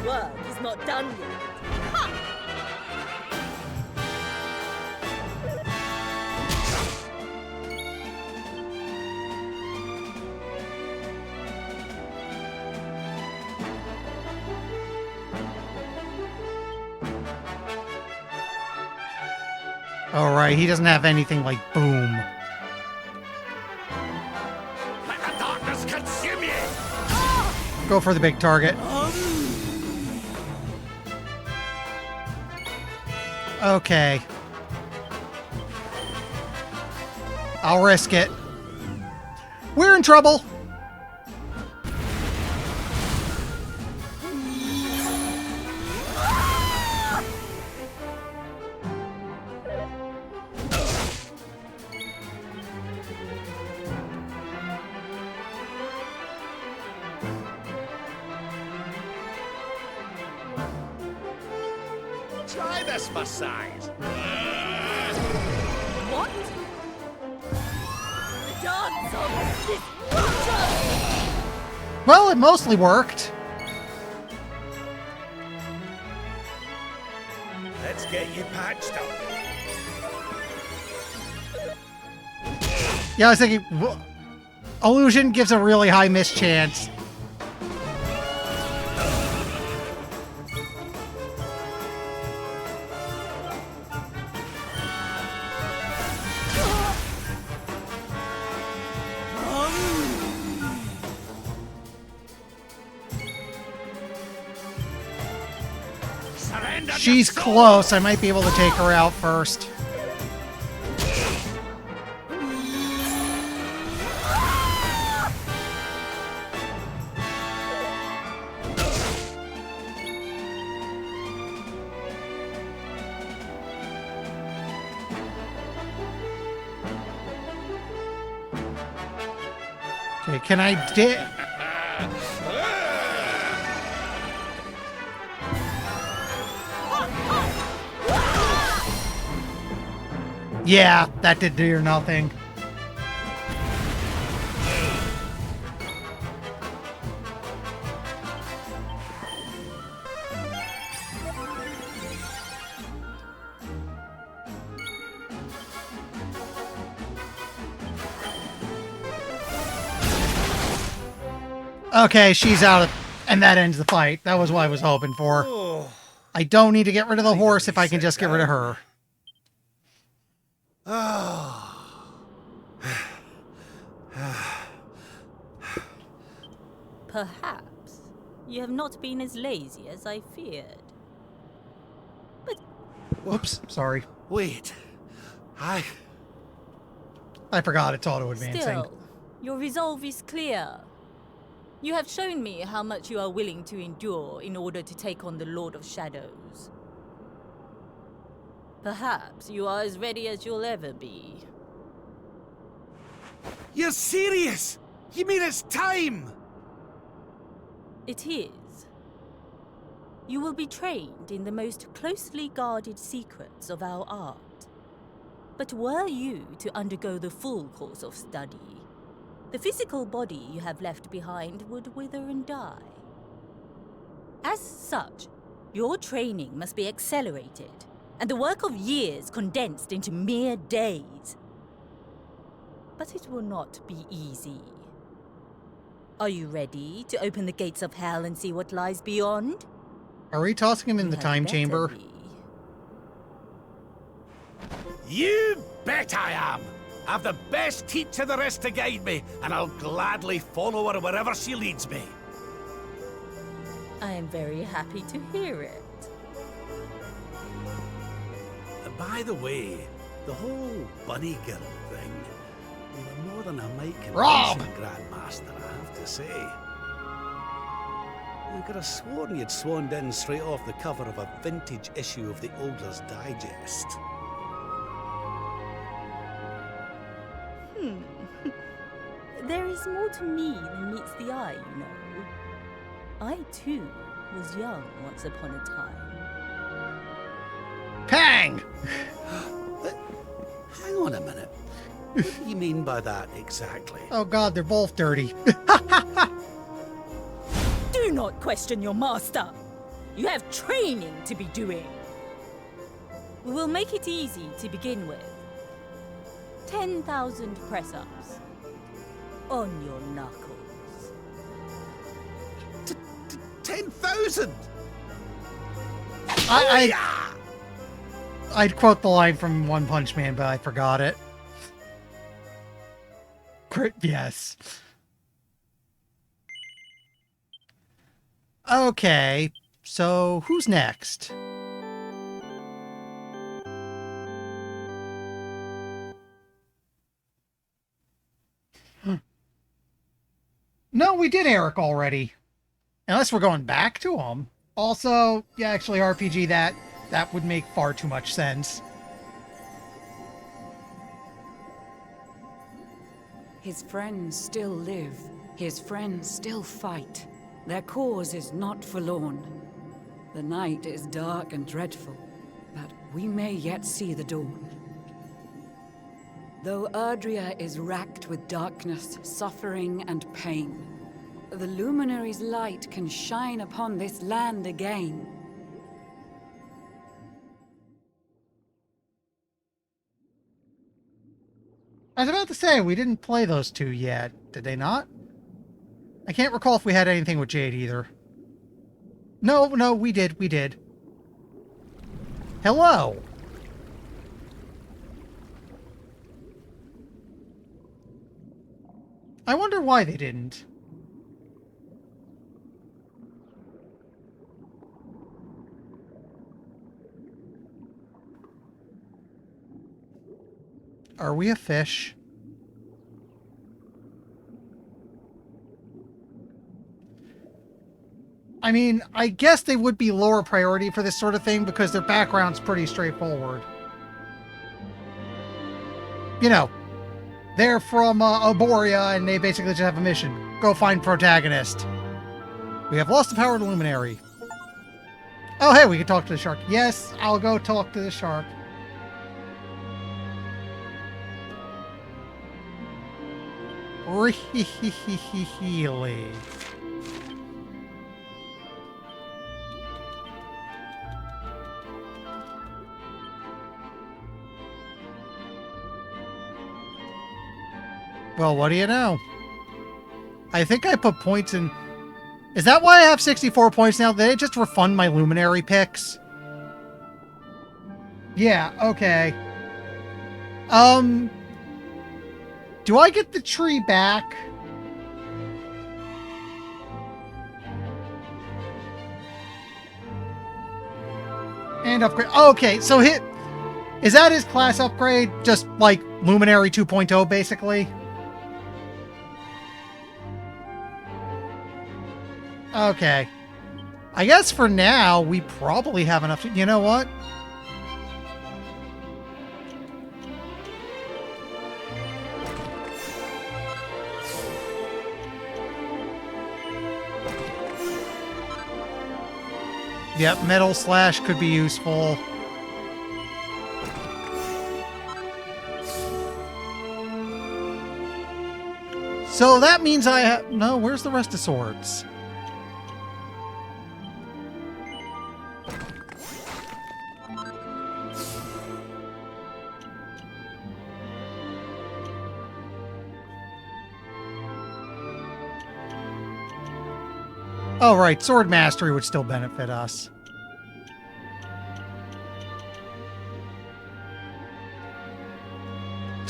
Work is not done yet. Ha! Alright, he doesn't have anything like boom. Let the darkness consume you! Go for the big target. Okay. I'll risk it. We're in trouble! Try this for size. What? The dance of destruction! Well, it mostly worked. Let's get you patched up. Yeah, I was thinking... Illusion gives a really high miss chance. She's close. I might be able to take her out first. Okay, can I Yeah, that did do nothing. Okay, she's out of... And that ends the fight. That was what I was hoping for. I don't need to get rid of the horse if I can just get rid of her. Perhaps you have not been as lazy as I feared. But... Whoops, sorry. Wait. I forgot it's auto-advancing. Still, your resolve is clear. You have shown me how much you are willing to endure in order to take on the Lord of Shadows. Perhaps you are as ready as you'll ever be. You're serious? You mean it's time? It is. You will be trained in the most closely guarded secrets of our art. But were you to undergo the full course of study, the physical body you have left behind would wither and die. As such, your training must be accelerated, and the work of years condensed into mere days. But it will not be easy. Are you ready to open the gates of hell and see what lies beyond? Are we tossing him in the time chamber? You bet I am! I've the best teacher there is to guide me, and I'll gladly follow her wherever she leads me. I am very happy to hear it. By the way, the whole Bunny Guild thing, you were more than a mite Rob! convincing, Grandmaster, I have to say. I could have sworn you'd swanned in straight off the cover of a vintage issue of the Ogler's Digest. There is more to me than meets the eye, you know. I, too, was young once upon a time. Pang! Hang on a minute. What do you mean by that exactly? Oh god, they're both dirty. Do not question your master. You have training to be doing. We will make it easy to begin with. 10,000 press-ups. On your knuckles. 10,000? I'd quote the line from One Punch Man, but I forgot it. Yes. Okay, so who's next? No, we did Eric already. Unless we're going back to him. Also, yeah, actually RPG that would make far too much sense. His friends still live. His friends still fight. Their cause is not forlorn. The night is dark and dreadful, but we may yet see the dawn. Though Erdrea is racked with darkness, suffering, and pain, the Luminary's light can shine upon this land again. I was about to say, we didn't play those two yet, did they not? I can't recall if we had anything with Jade either. No, we did. Hello! I wonder why they didn't. Are we a fish? I mean, I guess they would be lower priority for this sort of thing because their background's pretty straightforward. You know, they're from Arborea and they basically just have a mission. Go find protagonist. We have lost the power of the Luminary. Oh, hey, we can talk to the shark. Yes, I'll go talk to the shark. Really? Well, what do you know? I think I put points in... Is that why I have 64 points now? Did they just refund my Luminary picks? Yeah, okay. Do I get the tree back? And upgrade. Okay, so is that his class upgrade? Just like Luminary 2.0, basically? Okay. I guess for now, we probably have enough to... You know what? Yep, Metal Slash could be useful. So that means I have... No, where's the rest of swords? Oh, right. Sword Mastery would still benefit us.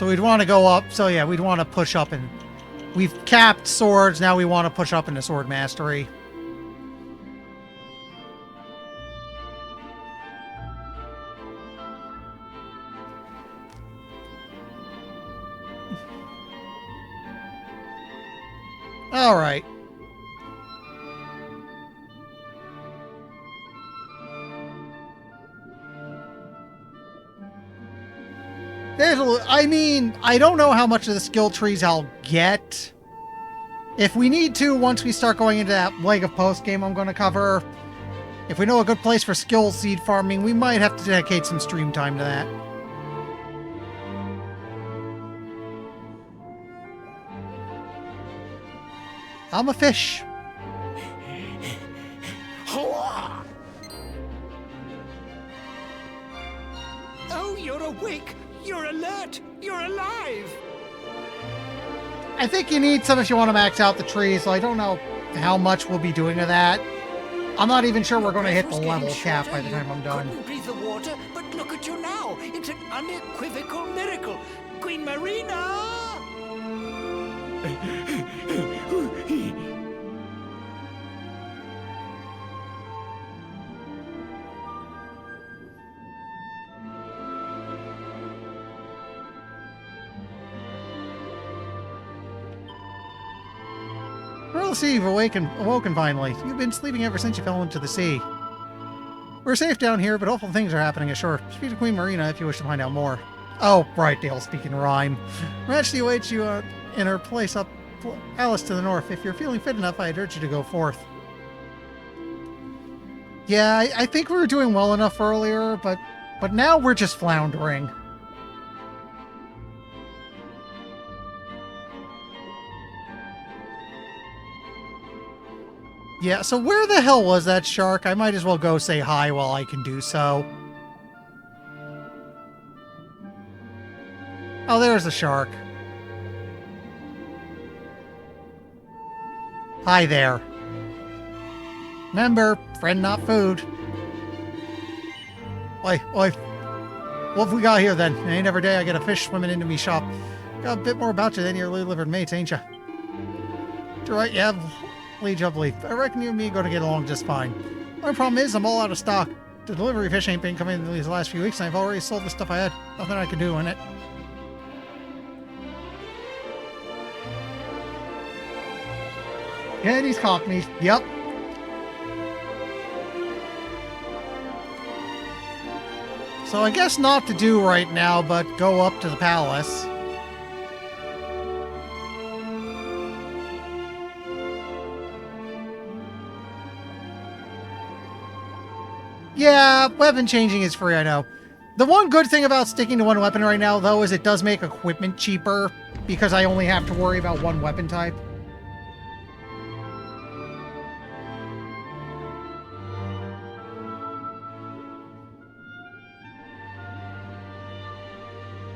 So we'd want to go up. So yeah, we'd want to push up, and we've capped swords. Now we want to push up into sword mastery. All right. I mean, I don't know how much of the skill trees I'll get. If we need to, once we start going into that leg of post-game I'm going to cover, if we know a good place for skill seed farming, we might have to dedicate some stream time to that. I'm a fish. Oh, you're awake! You're alert! You're alive! I think you need some if you want to max out the trees, so I don't know how much we'll be doing of that. I'm not even sure we're going to hit the level cap by the time I'm done. Couldn't breathe the water, but look at you now! It's an unequivocal miracle! Queen Marina! Well, let's see, you've awoken finally. You've been sleeping ever since you fell into the sea. We're safe down here, but awful things are happening ashore. Speak to Queen Marina if you wish to find out more. Oh, right, Dale, speaking rhyme. Her Majesty awaits you in her place up Alice to the north. If you're feeling fit enough, I'd urge you to go forth. Yeah, I think we were doing well enough earlier, but now we're just floundering. Yeah, so where the hell was that shark? I might as well go say hi while I can do so. Oh, there's the shark. Hi there. Remember, friend not food. Oi. What have we got here then? Ain't every day I get a fish swimming into me shop. Got a bit more about you than your livered mates, ain't ya? You're right, you have Liege of Leaf. I reckon you and me are going to get along just fine. My problem is I'm all out of stock. The delivery fish ain't been coming in these last few weeks, and I've already sold the stuff I had. Nothing I can do in it. Yeah, these cockneys. Yep. So I guess not to do right now, but go up to the palace. Yeah, weapon changing is free, I know. The one good thing about sticking to one weapon right now, though, is it does make equipment cheaper, because I only have to worry about one weapon type.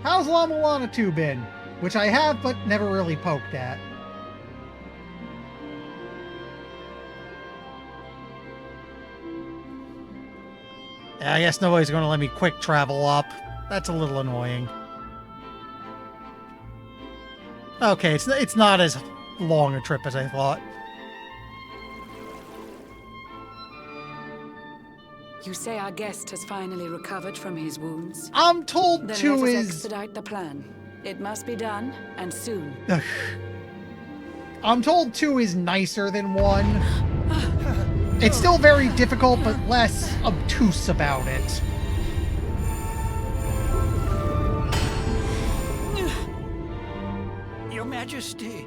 How's La Mulana 2 been? Which I have, but never really poked at. Yeah, I guess nobody's going to let me quick travel up. That's a little annoying. Okay, it's not as long a trip as I thought. You say our guest has finally recovered from his wounds? I'm told then 2 let us is... expedite the plan. It must be done, and soon. I'm told 2 is nicer than 1. It's still very difficult, but less obtuse about it. Your Majesty.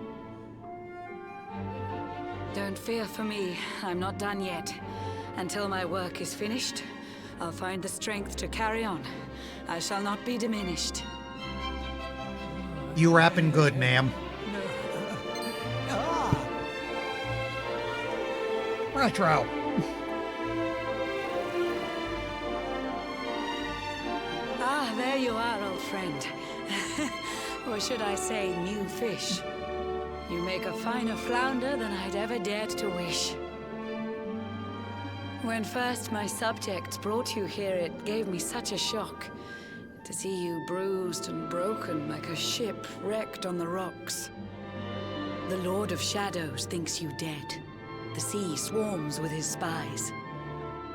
Don't fear for me. I'm not done yet. Until my work is finished, I'll find the strength to carry on. I shall not be diminished. You rapping good, ma'am. Retro. Ah, there you are, old friend. Or should I say, new fish. You make a finer flounder than I'd ever dared to wish. When first my subjects brought you here, it gave me such a shock. To see you bruised and broken like a ship wrecked on the rocks. The Lord of Shadows thinks you dead. The sea swarms with his spies.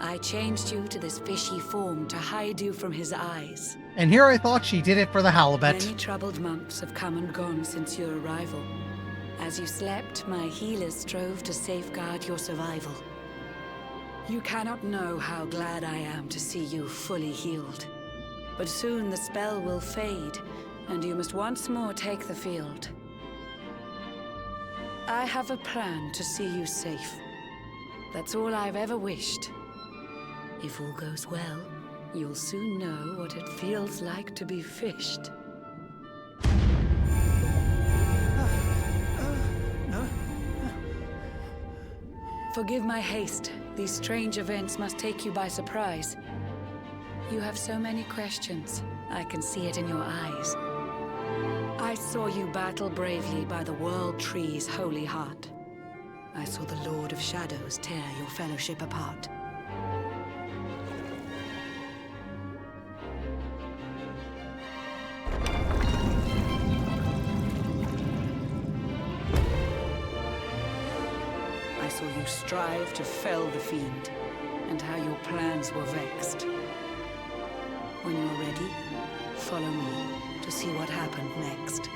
I changed you to this fishy form to hide you from his eyes. And here I thought she did it for the halibut. Many troubled months have come and gone since your arrival. As you slept, my healers strove to safeguard your survival. You cannot know how glad I am to see you fully healed. But soon the spell will fade, and you must once more take the field. I have a plan to see you safe. That's all I've ever wished. If all goes well, you'll soon know what it feels like to be fished. Forgive my haste. These strange events must take you by surprise. You have so many questions. I can see it in your eyes. I saw you battle bravely by the World Tree's holy heart. I saw the Lord of Shadows tear your fellowship apart. I saw you strive to fell the fiend, and how your plans were vexed. When you're ready, follow me to see what happened next.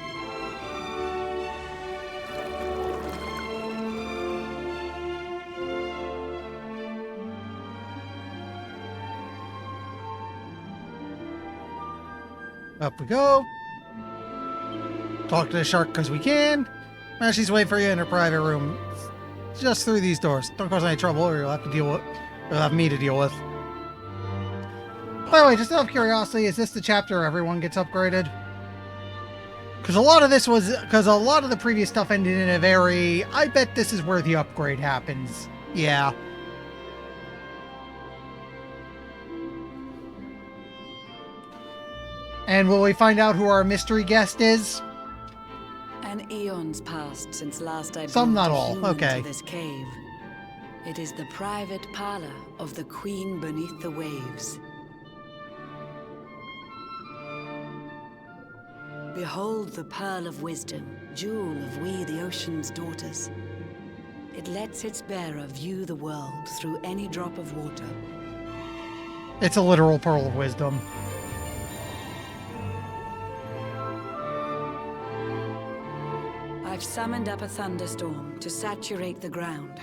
Up we go. Talk to the shark because we can. Now she's waiting for you in her private room. Just through these doors. Don't cause any trouble or you'll have to deal with, you'll have me to deal with. By the way, just out of curiosity, is this the chapter where everyone gets upgraded? Because a lot of the previous stuff ended in a very, I bet this is where the upgrade happens. Yeah. And will we find out who our mystery guest is? An eon's passed since last I Some, brought not a all. human Okay. to this cave. It is the private parlor of the Queen beneath the waves. Behold the pearl of wisdom, jewel of we the ocean's daughters. It lets its bearer view the world through any drop of water. It's a literal pearl of wisdom. I've summoned up a thunderstorm to saturate the ground.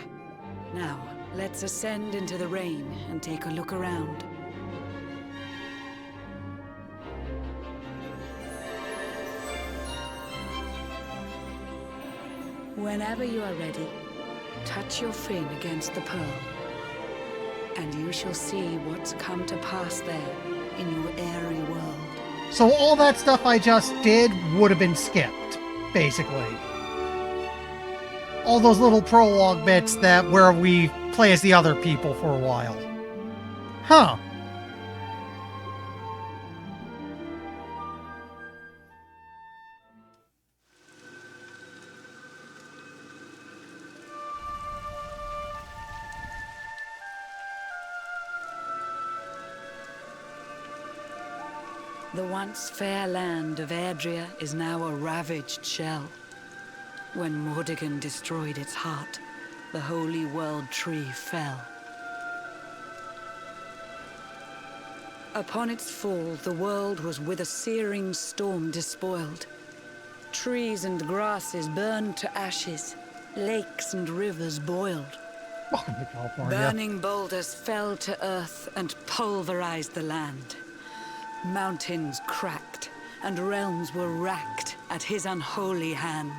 Now, let's ascend into the rain and take a look around. Whenever you are ready, touch your fin against the pearl, and you shall see what's come to pass there in your airy world. So all that stuff I just did would have been skipped, basically. All those little prologue bits where we play as the other people for a while. Huh. The once fair land of Erdrea is now a ravaged shell. When Mordegon destroyed its heart, the holy world tree fell. Upon its fall, the world was with a searing storm despoiled. Trees and grasses burned to ashes, lakes and rivers boiled. Burning boulders fell to earth and pulverized the land. Mountains cracked, and realms were racked at his unholy hand.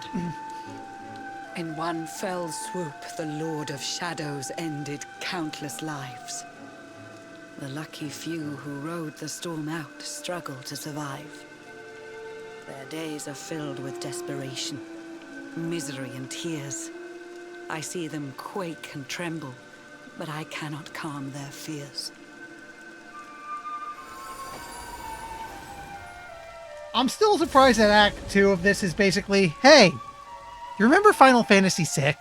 In one fell swoop, the Lord of Shadows ended countless lives. The lucky few who rode the storm out struggle to survive. Their days are filled with desperation, misery and tears. I see them quake and tremble, but I cannot calm their fears. I'm still surprised that Act 2 of this is basically, hey, you remember Final Fantasy VI?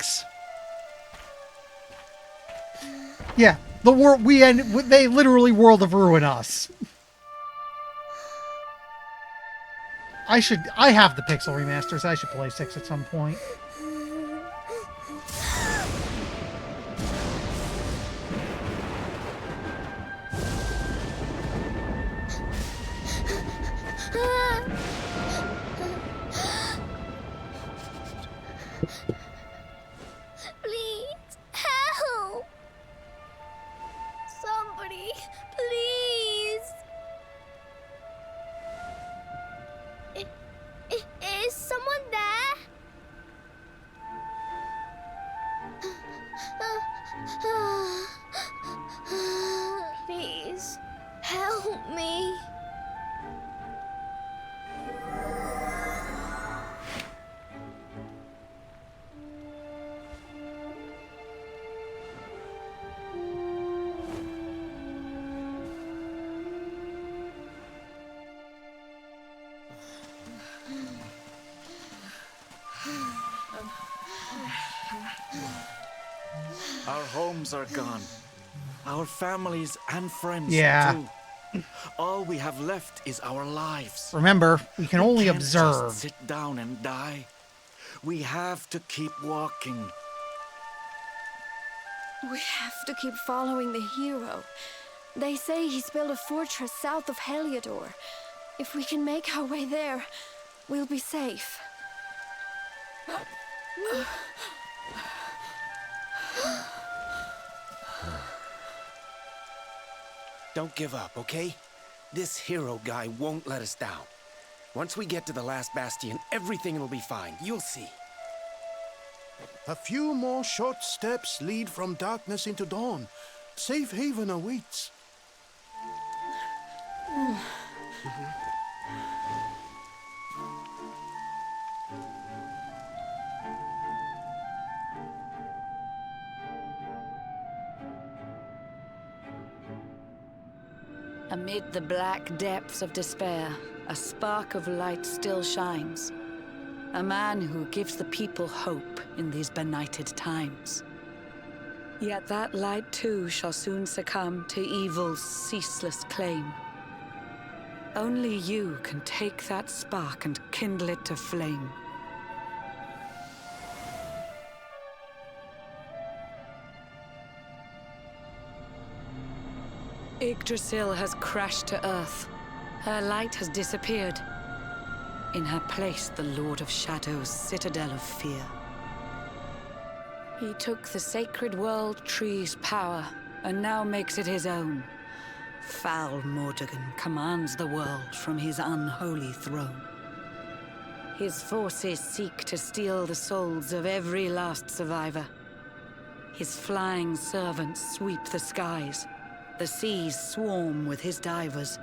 Yeah, the world they literally World of Ruin us. I have the Pixel remasters. I should play 6 at some point. Please, help! Somebody, please! Is someone there? Please, help me. Our homes are gone. Our families and friends Yeah. too. All we have left is our lives. Remember, we can only can't observe. Just sit down and die. We have to keep walking. We have to keep following the hero. They say he's built a fortress south of Heliodor. If we can make our way there, we'll be safe. Don't give up, okay? This hero guy won't let us down. Once we get to the last bastion, everything will be fine. You'll see. A few more short steps lead from darkness into dawn. Safe haven awaits. Amid the black depths of despair, a spark of light still shines. A man who gives the people hope in these benighted times. Yet that light too shall soon succumb to evil's ceaseless claim. Only you can take that spark and kindle it to flame. Yggdrasil has crashed to earth. Her light has disappeared. In her place, the Lord of Shadow's citadel of fear. He took the sacred world tree's power, and now makes it his own. Foul Mordegon commands the world from his unholy throne. His forces seek to steal the souls of every last survivor. His flying servants sweep the skies. The seas swarm with his divers.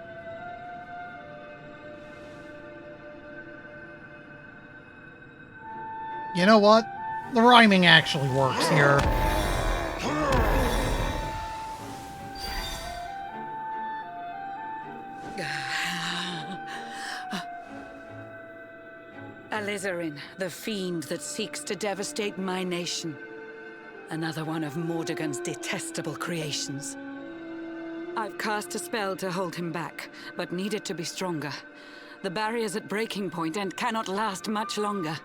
You know what? The rhyming actually works here. Alizarin, the fiend that seeks to devastate my nation. Another one of Mordegon's detestable creations. I've cast a spell to hold him back, but need it to be stronger. The barrier's at breaking point and cannot last much longer.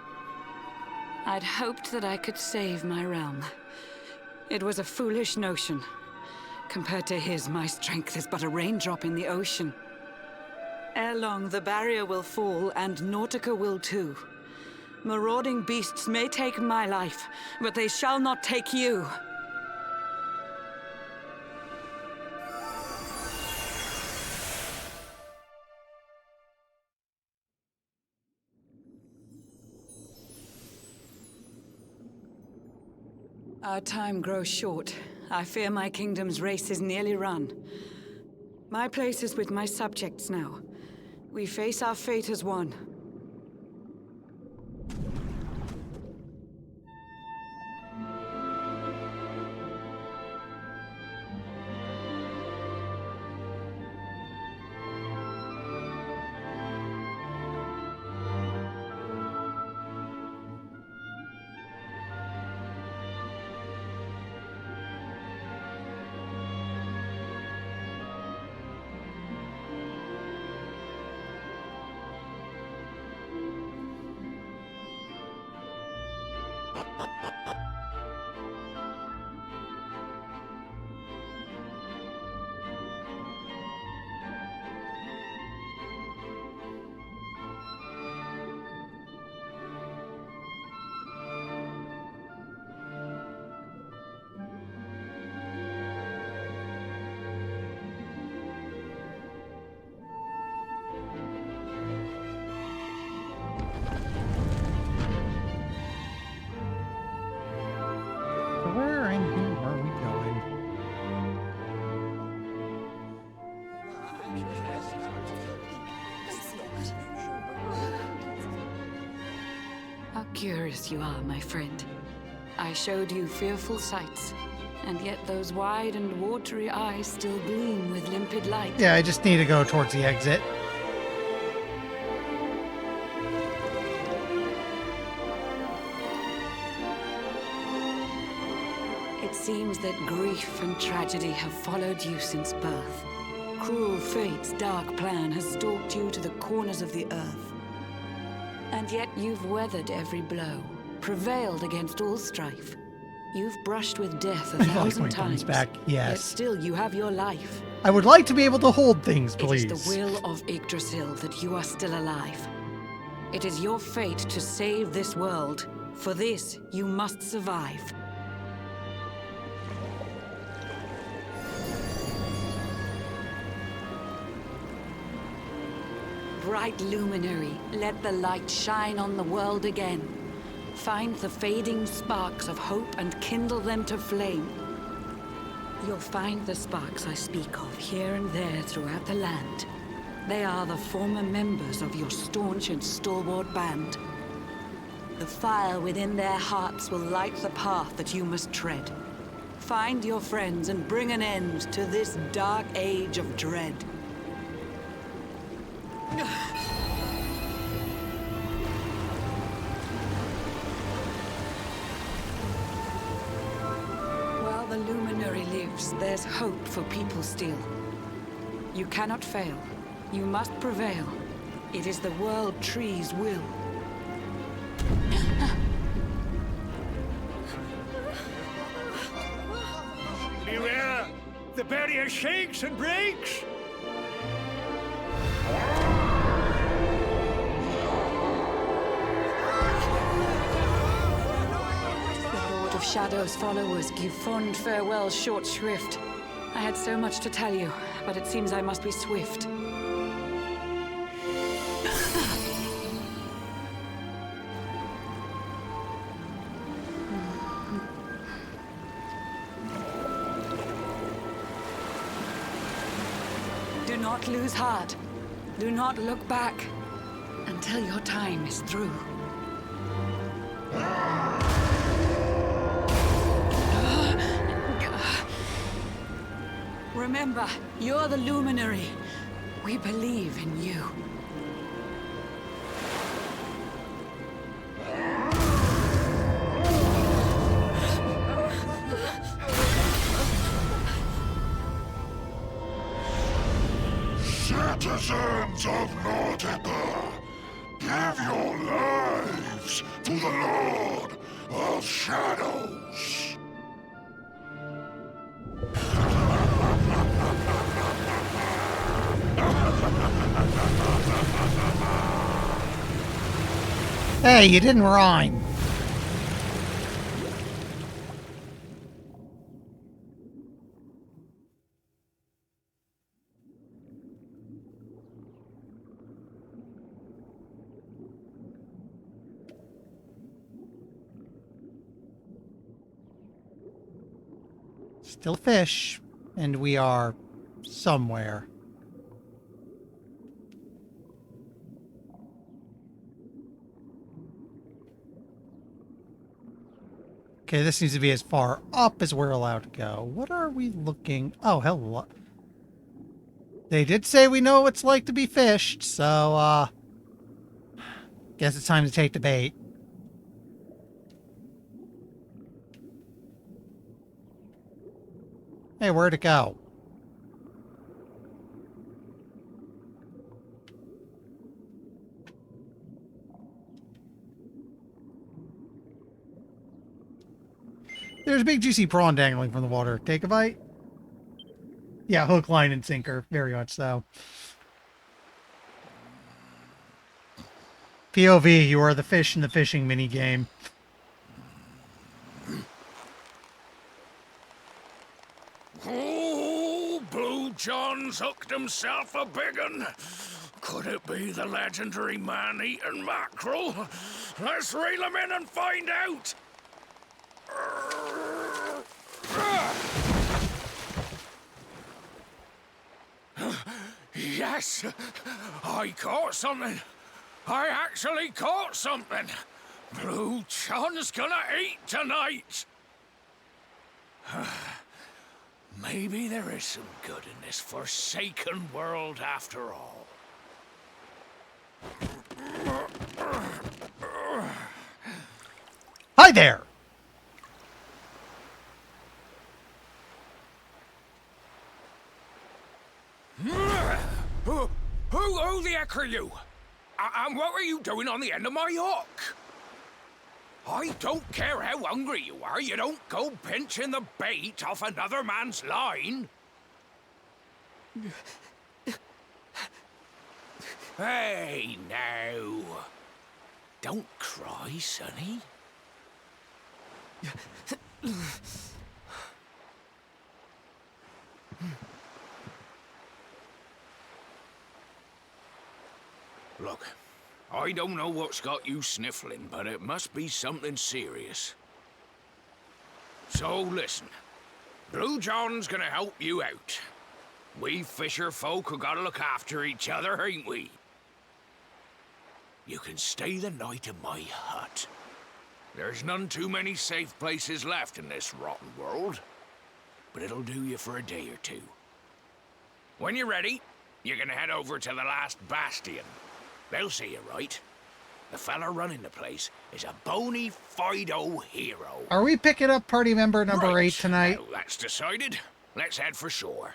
I'd hoped that I could save my realm. It was a foolish notion. Compared to his, my strength is but a raindrop in the ocean. Ere long, the barrier will fall, and Nautica will too. Marauding beasts may take my life, but they shall not take you. Our time grows short. I fear my kingdom's race is nearly run. My place is with my subjects now. We face our fate as one. Where in here are we going? How curious you are, my friend. I showed you fearful sights, and yet those wide and watery eyes still gleam with limpid light. Yeah, I just need to go towards the exit. It seems that grief and tragedy have followed you since birth. Cruel fate's dark plan has stalked you to the corners of the earth. And yet you've weathered every blow, prevailed against all strife. You've brushed with death a I like thousand when it comes times. back, yes. Yet still you have your life. I would like to be able to hold things, please. It is the will of Yggdrasil that you are still alive. It is your fate to save this world. For this, you must survive. Bright luminary, let the light shine on the world again. Find the fading sparks of hope and kindle them to flame. You'll find the sparks I speak of here and there throughout the land. They are the former members of your staunch and stalwart band. The fire within their hearts will light the path that you must tread. Find your friends and bring an end to this dark age of dread. While the luminary lives, there's hope for people still. You cannot fail. You must prevail. It is the World Tree's will. Beware! The barrier shakes and breaks! The Lord of Shadow's followers give fond farewell short shrift. I had so much to tell you, but it seems I must be swift. Do not lose heart. Do not look back until your time is through. Remember, you're the luminary. We believe in you. Citizens of Nautica, give your lives to the Lord of Shadows. Hey, you didn't rhyme. Still fish, and we are somewhere. Okay, this needs to be as far up as we're allowed to go. What are we looking... Oh, hello. They did say we know what it's like to be fished, so, guess it's time to take the bait. Hey, where'd it go? There's a big juicy prawn dangling from the water. Take a bite. Yeah, hook, line, and sinker. Very much so. POV, you are the fish in the fishing mini game. Oh, Blue John's hooked himself a big un. Could it be the legendary man-eating mackerel? Let's reel him in and find out. Yes, I caught something. I actually caught something. Blue John's gonna eat tonight. Maybe there is some good in this forsaken world after all. Hi there! Who the heck are you? And what were you doing on the end of my hook? I don't care how hungry you are, you don't go pinching the bait off another man's line. Hey, now. Don't cry, sonny. Look, I don't know what's got you sniffling, but it must be something serious. So listen, Blue John's gonna help you out. We fisher folk have gotta look after each other, ain't we? You can stay the night in my hut. There's none too many safe places left in this rotten world, but it'll do you for a day or two. When you're ready, you're gonna head over to the last bastion. They'll see you right. The fella running the place is a bony Fido hero. Are we picking up party member number 8 tonight? Now that's decided. Let's head for shore.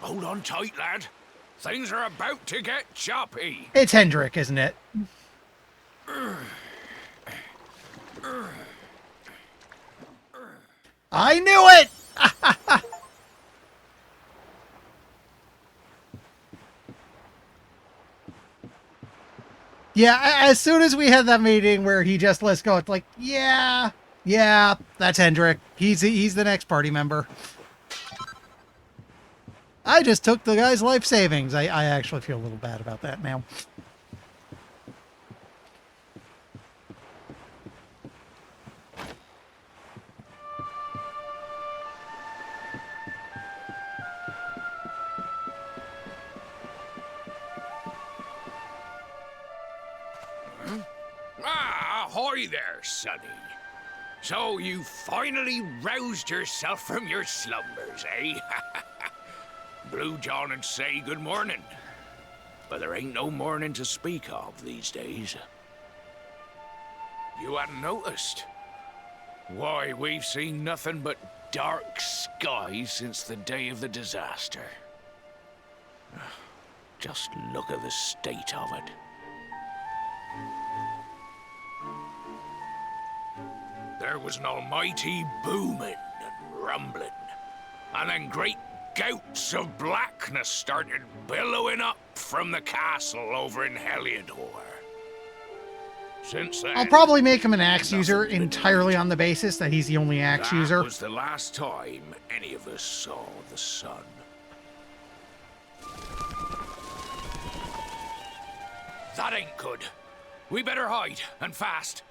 Hold on tight, lad. Things are about to get choppy. It's Hendrik, isn't it? I knew it! Yeah, as soon as we had that meeting where he just lets go, it's like, yeah, that's Hendrik. He's the next party member. I just took the guy's life savings. I actually feel a little bad about that now. Ahoy there, sonny. So you finally roused yourself from your slumbers, eh? Blue John would say good morning. But there ain't no morning to speak of these days. You hadn't noticed? Why, we've seen nothing but dark skies since the day of the disaster. Just look at the state of it. There was an almighty booming and rumbling, and then great gouts of blackness started billowing up from the castle over in Heliodor. Since then, I'll probably make him an axe user entirely on the basis that he's the only axe user. That was the last time any of us saw the sun. That ain't good. We better hide, and fast.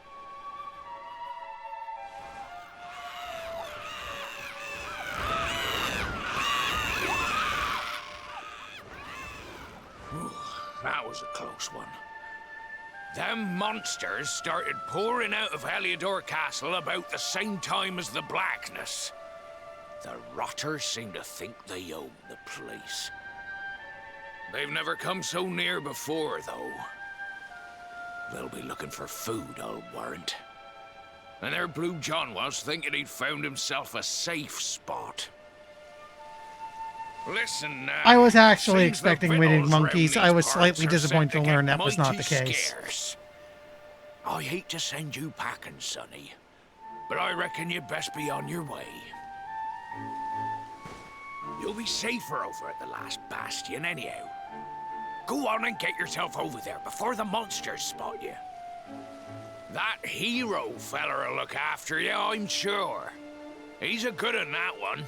That was a close one. Them monsters started pouring out of Heliodor Castle about the same time as the blackness. The rotters seem to think they own the place. They've never come so near before, though. They'll be looking for food, I'll warrant. And there Blue John was, thinking he'd found himself a safe spot. Listen, I was actually expecting winning monkeys. I was slightly disappointed to learn that was not the case. Scarce. I hate to send you packing, sonny, but I reckon you'd best be on your way. You'll be safer over at the last bastion anyhow. Go on and get yourself over there before the monsters spot you. That hero feller'll look after you, I'm sure. He's a good un, that one.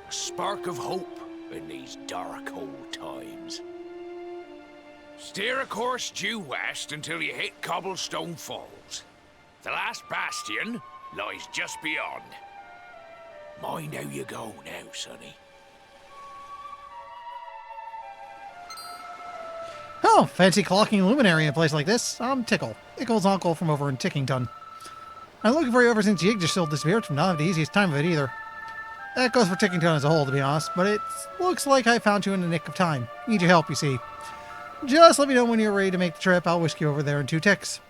A spark of hope in these dark old times. Steer a course due west until you hit Cobblestone Falls. The last bastion lies just beyond. Mind how you go now, sonny. Oh, fancy clocking luminary in a place like this. I'm Tickle, Ickle's uncle from over in Tickington. I'm looking for you ever since Yggdrasil disappeared from not the easiest time of it either. That goes for Tickington as a whole, to be honest, but it looks like I found you in the nick of time. Need your help, you see. Just let me know when you're ready to make the trip. I'll whisk you over there in 2 ticks.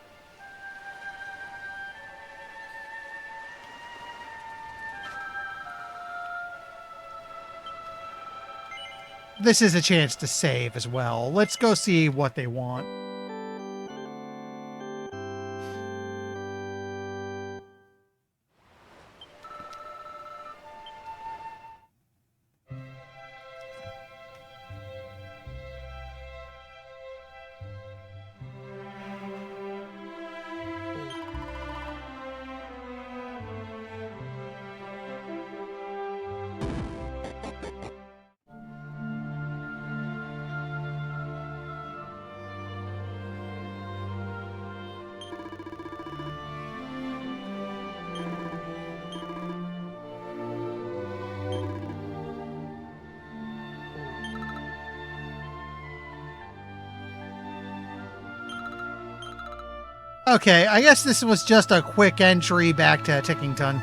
This is a chance to save as well. Let's go see what they want. Okay, I guess this was just a quick entry back to Tickington.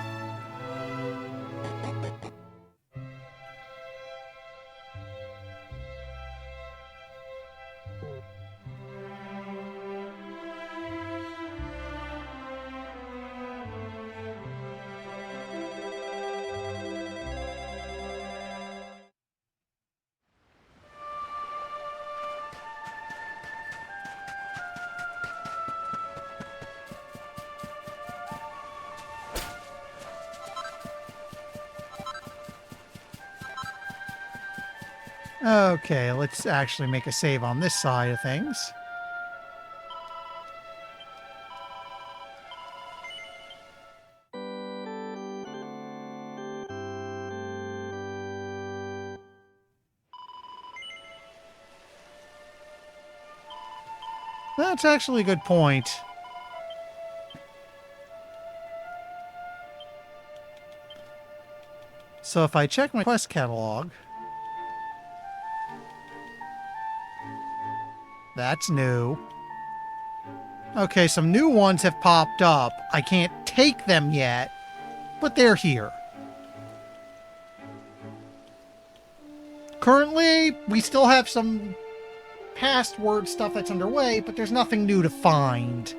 Okay, let's actually make a save on this side of things. That's actually a good point. So if I check my quest catalog... That's new. Okay, some new ones have popped up. I can't take them yet, but they're here. Currently, we still have some password stuff that's underway, but there's nothing new to find.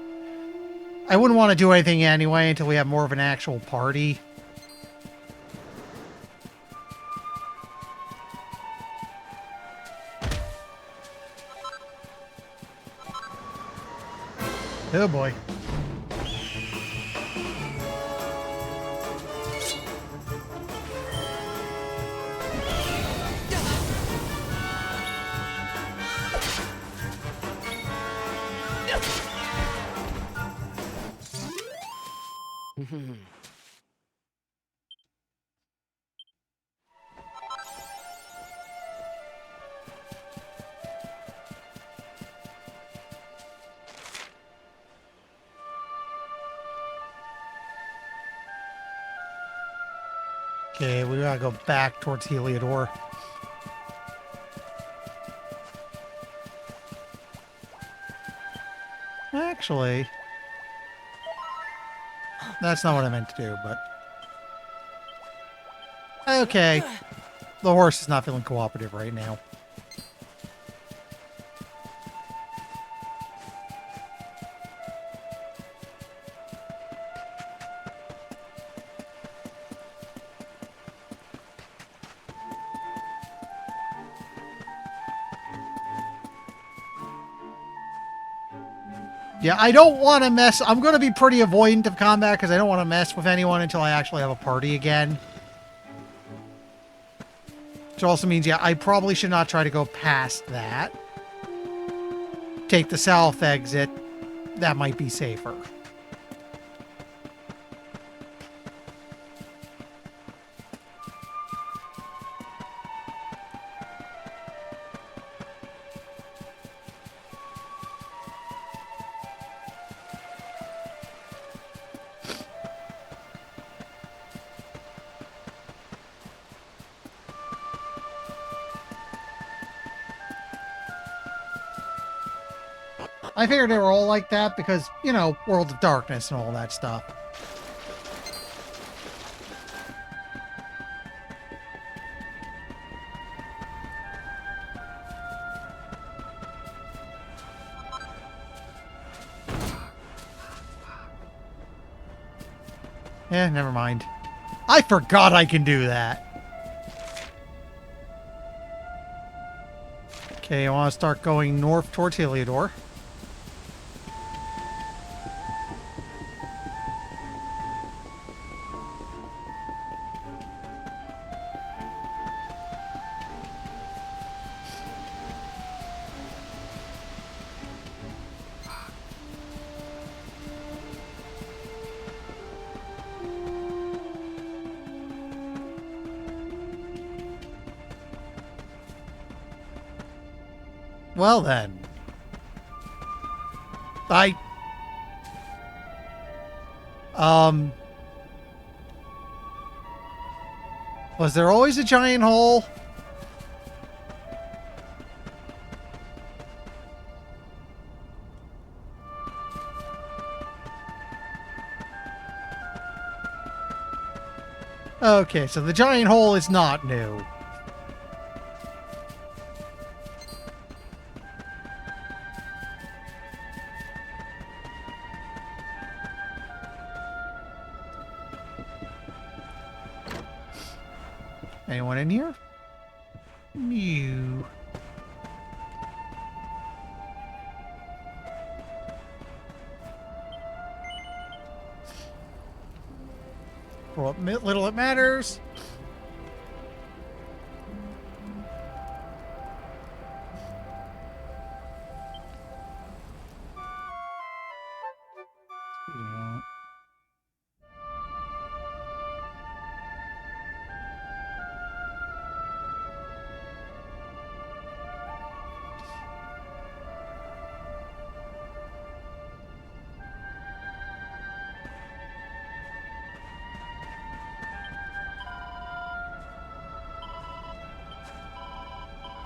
I wouldn't want to do anything anyway until we have more of an actual party. Oh boy. Okay, we gotta go back towards Heliodor. Actually, that's not what I meant to do, but... Okay. The horse is not feeling cooperative right now. Yeah, I don't want to mess... I'm going to be pretty avoidant of combat because I don't want to mess with anyone until I actually have a party again. Which also means, yeah, I probably should not try to go past that. Take the south exit. That might be safer. I figured they were all like that because, you know, World of Darkness and all that stuff. Eh, never mind. I forgot I can do that. Okay, I want to start going north towards Heliodor. Well then. Was there always a giant hole? Okay, so the giant hole is not new. Anyone in here? No. For what little it matters.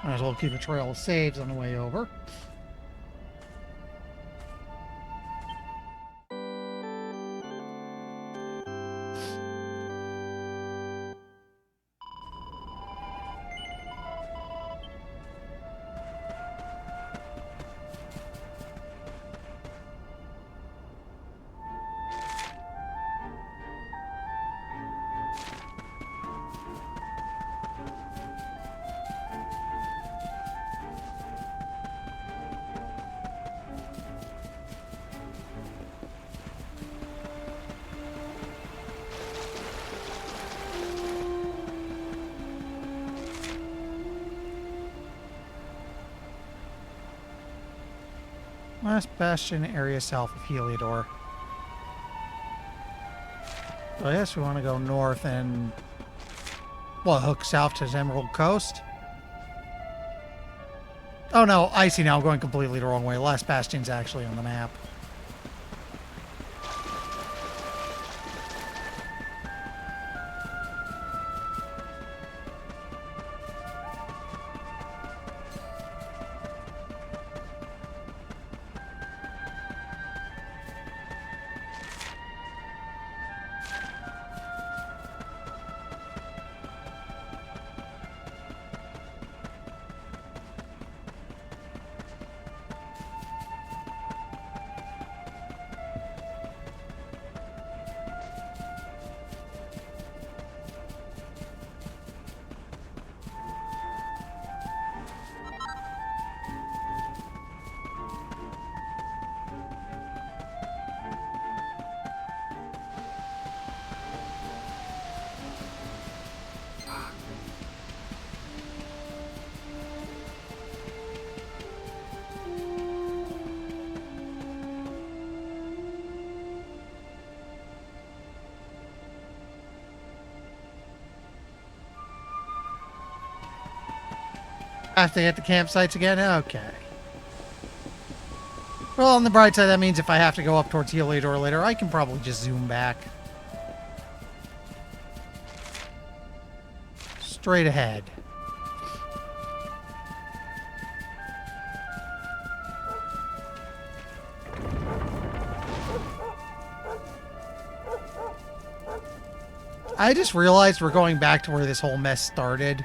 Might as well keep a trail of saves on the way over. Last bastion area south of Heliodor. So I guess we want to go north and, well, hook south to Emerald Coast. Oh no, I see now. I'm going completely the wrong way. Last bastion's actually on the map. Have to get the campsites again? Okay. Well, on the bright side, that means if I have to go up towards Heliodor later, I can probably just zoom back. Straight ahead. I just realized we're going back to where this whole mess started.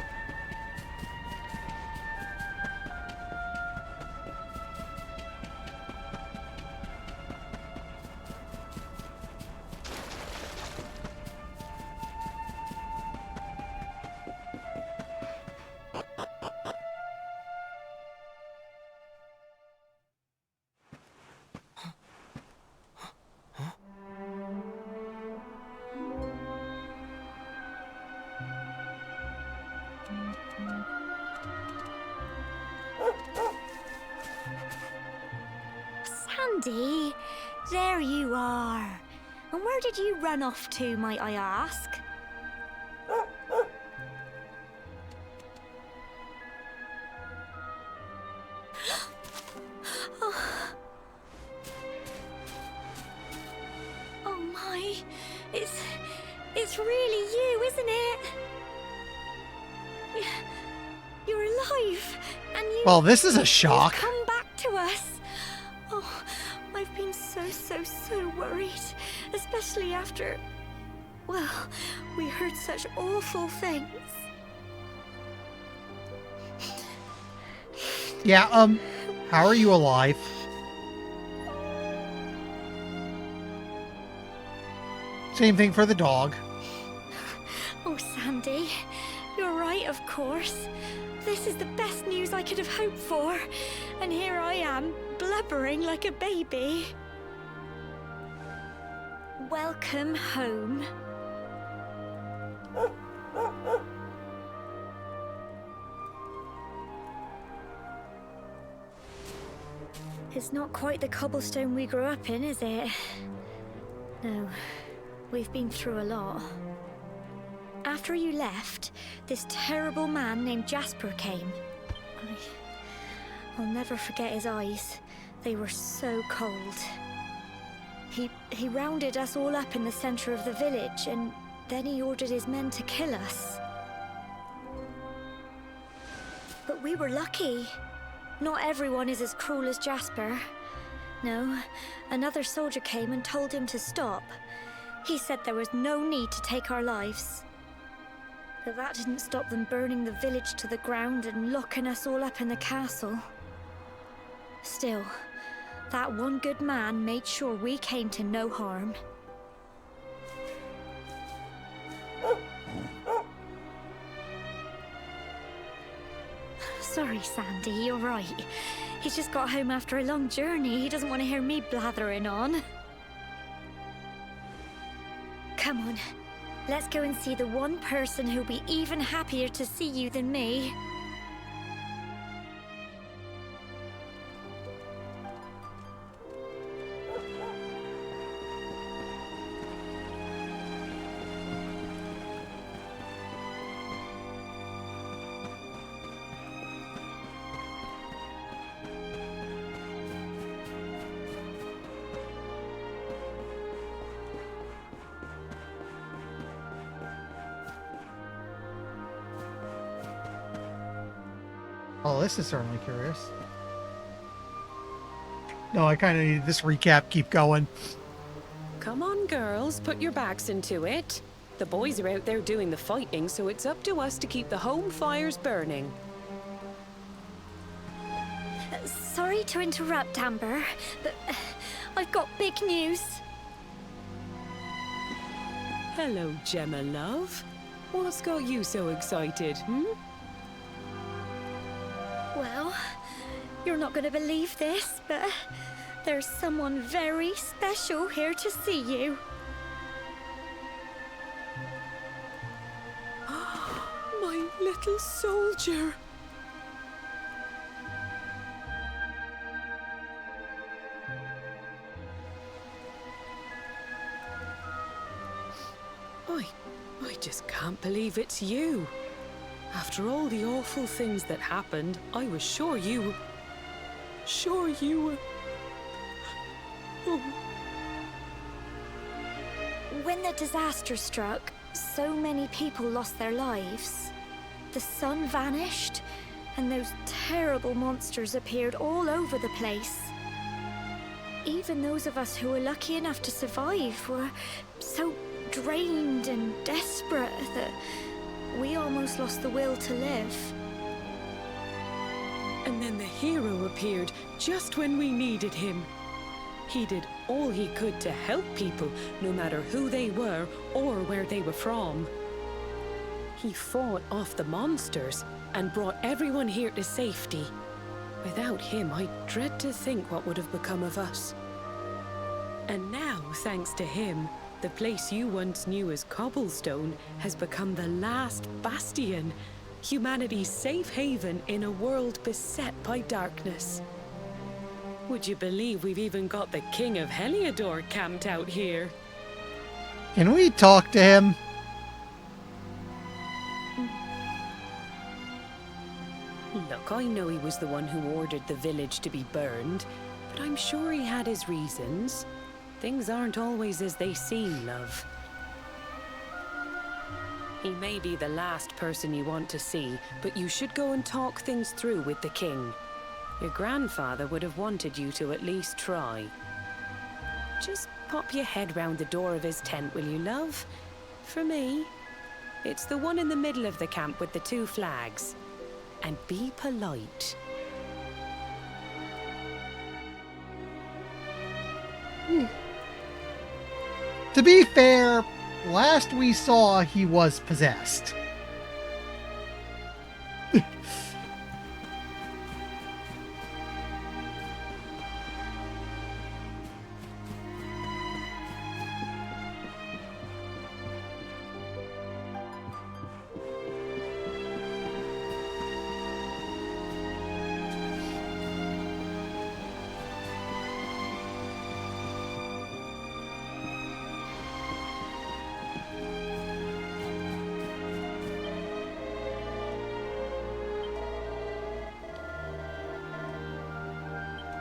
Sandy, there you are. And where did you run off to, might I ask? Oh my, it's really you, isn't it? You're alive, and you. Well, this is a shock. You've come back to us. Oh, I've been so worried, especially after. Well, we heard such awful things. Yeah, how are you alive? Same thing for the dog. Oh, Sandy, you're right, of course. This is the best news I could have hoped for. And here I am, blubbering like a baby. Welcome home. It's not quite the cobblestone we grew up in, is it? No, we've been through a lot. After you left, this terrible man named Jasper came. I'll never forget his eyes. They were so cold. He rounded us all up in the center of the village, and then he ordered his men to kill us. But we were lucky. Not everyone is as cruel as Jasper. No, another soldier came and told him to stop. He said there was no need to take our lives. But that didn't stop them burning the village to the ground and locking us all up in the castle. Still, that one good man made sure we came to no harm. Sorry, Sandy, you're right. He's just got home after a long journey. He doesn't want to hear me blathering on. Come on. Let's go and see the one person who'll be even happier to see you than me. Oh, this is certainly curious. No, I kind of need this recap. Keep going. Come on, girls, put your backs into it. The boys are out there doing the fighting, so it's up to us to keep the home fires burning. Sorry to interrupt, Amber, but I've got big news. Hello, Gemma, love. What's got you so excited, Well, you're not going to believe this, but there's someone very special here to see you. My little soldier. I just can't believe it's you. After all the awful things that happened, I was sure you... Sure you were... Oh. When the disaster struck, so many people lost their lives. The sun vanished, and those terrible monsters appeared all over the place. Even those of us who were lucky enough to survive were so drained and desperate that we almost lost the will to live. And then the hero appeared just when we needed him. He did all he could to help people, no matter who they were or where they were from. He fought off the monsters and brought everyone here to safety. Without him, I dread to think what would have become of us. And now, thanks to him, the place you once knew as Cobblestone has become the last bastion, humanity's safe haven in a world beset by darkness. Would you believe we've even got the King of Heliodor camped out here? Can we talk to him? Look, I know he was the one who ordered the village to be burned, but I'm sure he had his reasons. Things aren't always as they seem, love. He may be the last person you want to see, but you should go and talk things through with the king. Your grandfather would have wanted you to at least try. Just pop your head round the door of his tent, will you, love? For me, it's the one in the middle of the camp with the 2 flags. And be polite. To be fair, last we saw, he was possessed.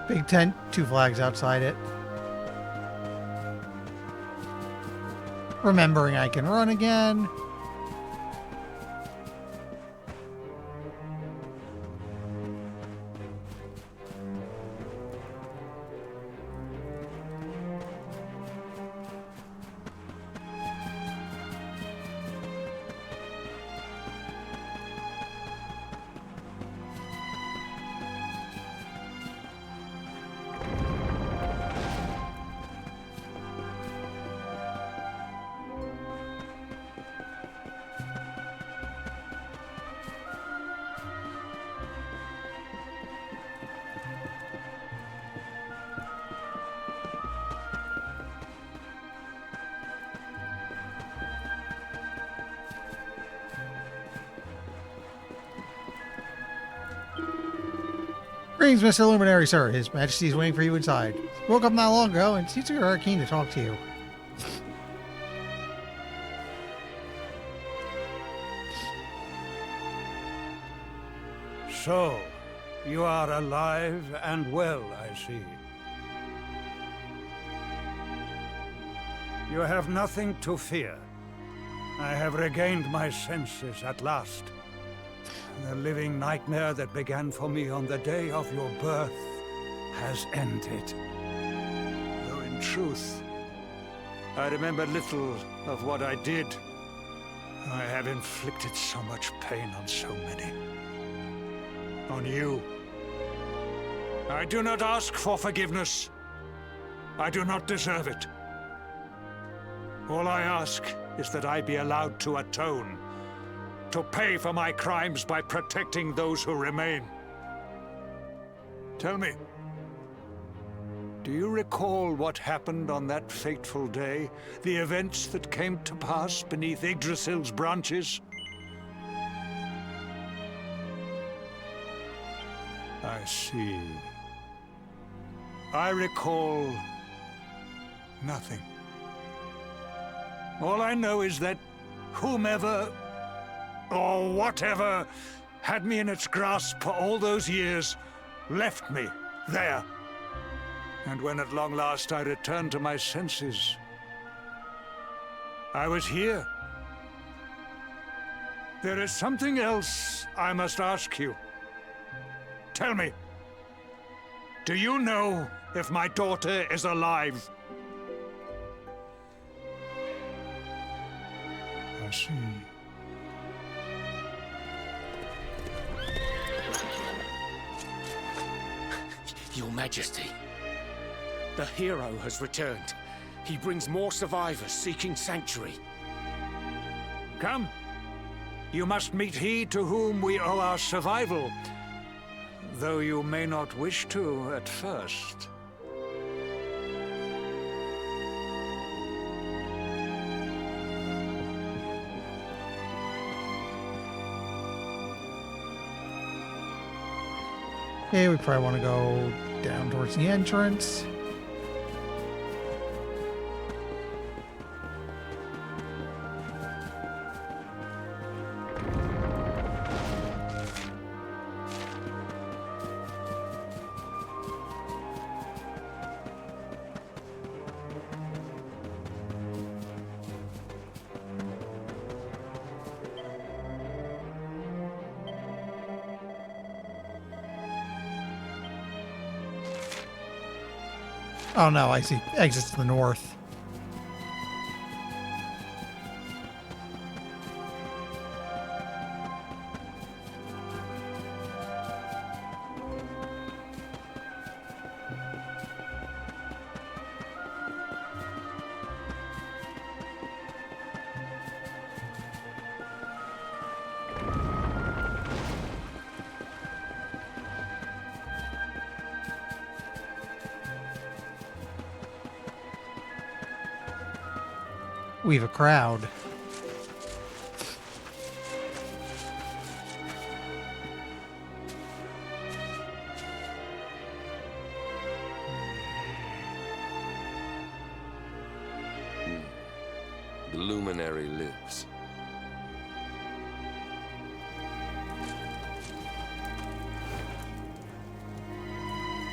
Big tent, 2 flags outside it. Remembering I can run again. Greetings, Mr. Luminary, sir. His Majesty's waiting for you inside. Woke up not long ago and seems to be keen to talk to you. So, you are alive and well, I see. You have nothing to fear. I have regained my senses at last. The living nightmare that began for me on the day of your birth has ended. Though in truth, I remember little of what I did. I have inflicted so much pain on so many. On you. I do not ask for forgiveness. I do not deserve it. All I ask is that I be allowed to atone. To pay for my crimes by protecting those who remain. Tell me, do you recall what happened on that fateful day? The events that came to pass beneath Yggdrasil's branches? I see. I recall nothing. All I know is that whomever or whatever had me in its grasp for all those years left me there. And when at long last I returned to my senses, I was here. There is something else I must ask you. Tell me, do you know if my daughter is alive? I see. Your Majesty, the hero has returned. He brings more survivors seeking sanctuary. Come. You must meet he to whom we owe our survival, though you may not wish to at first. Okay, we probably want to go down towards the entrance. Oh no, I see exits to the north. We have a crowd. The luminary lives.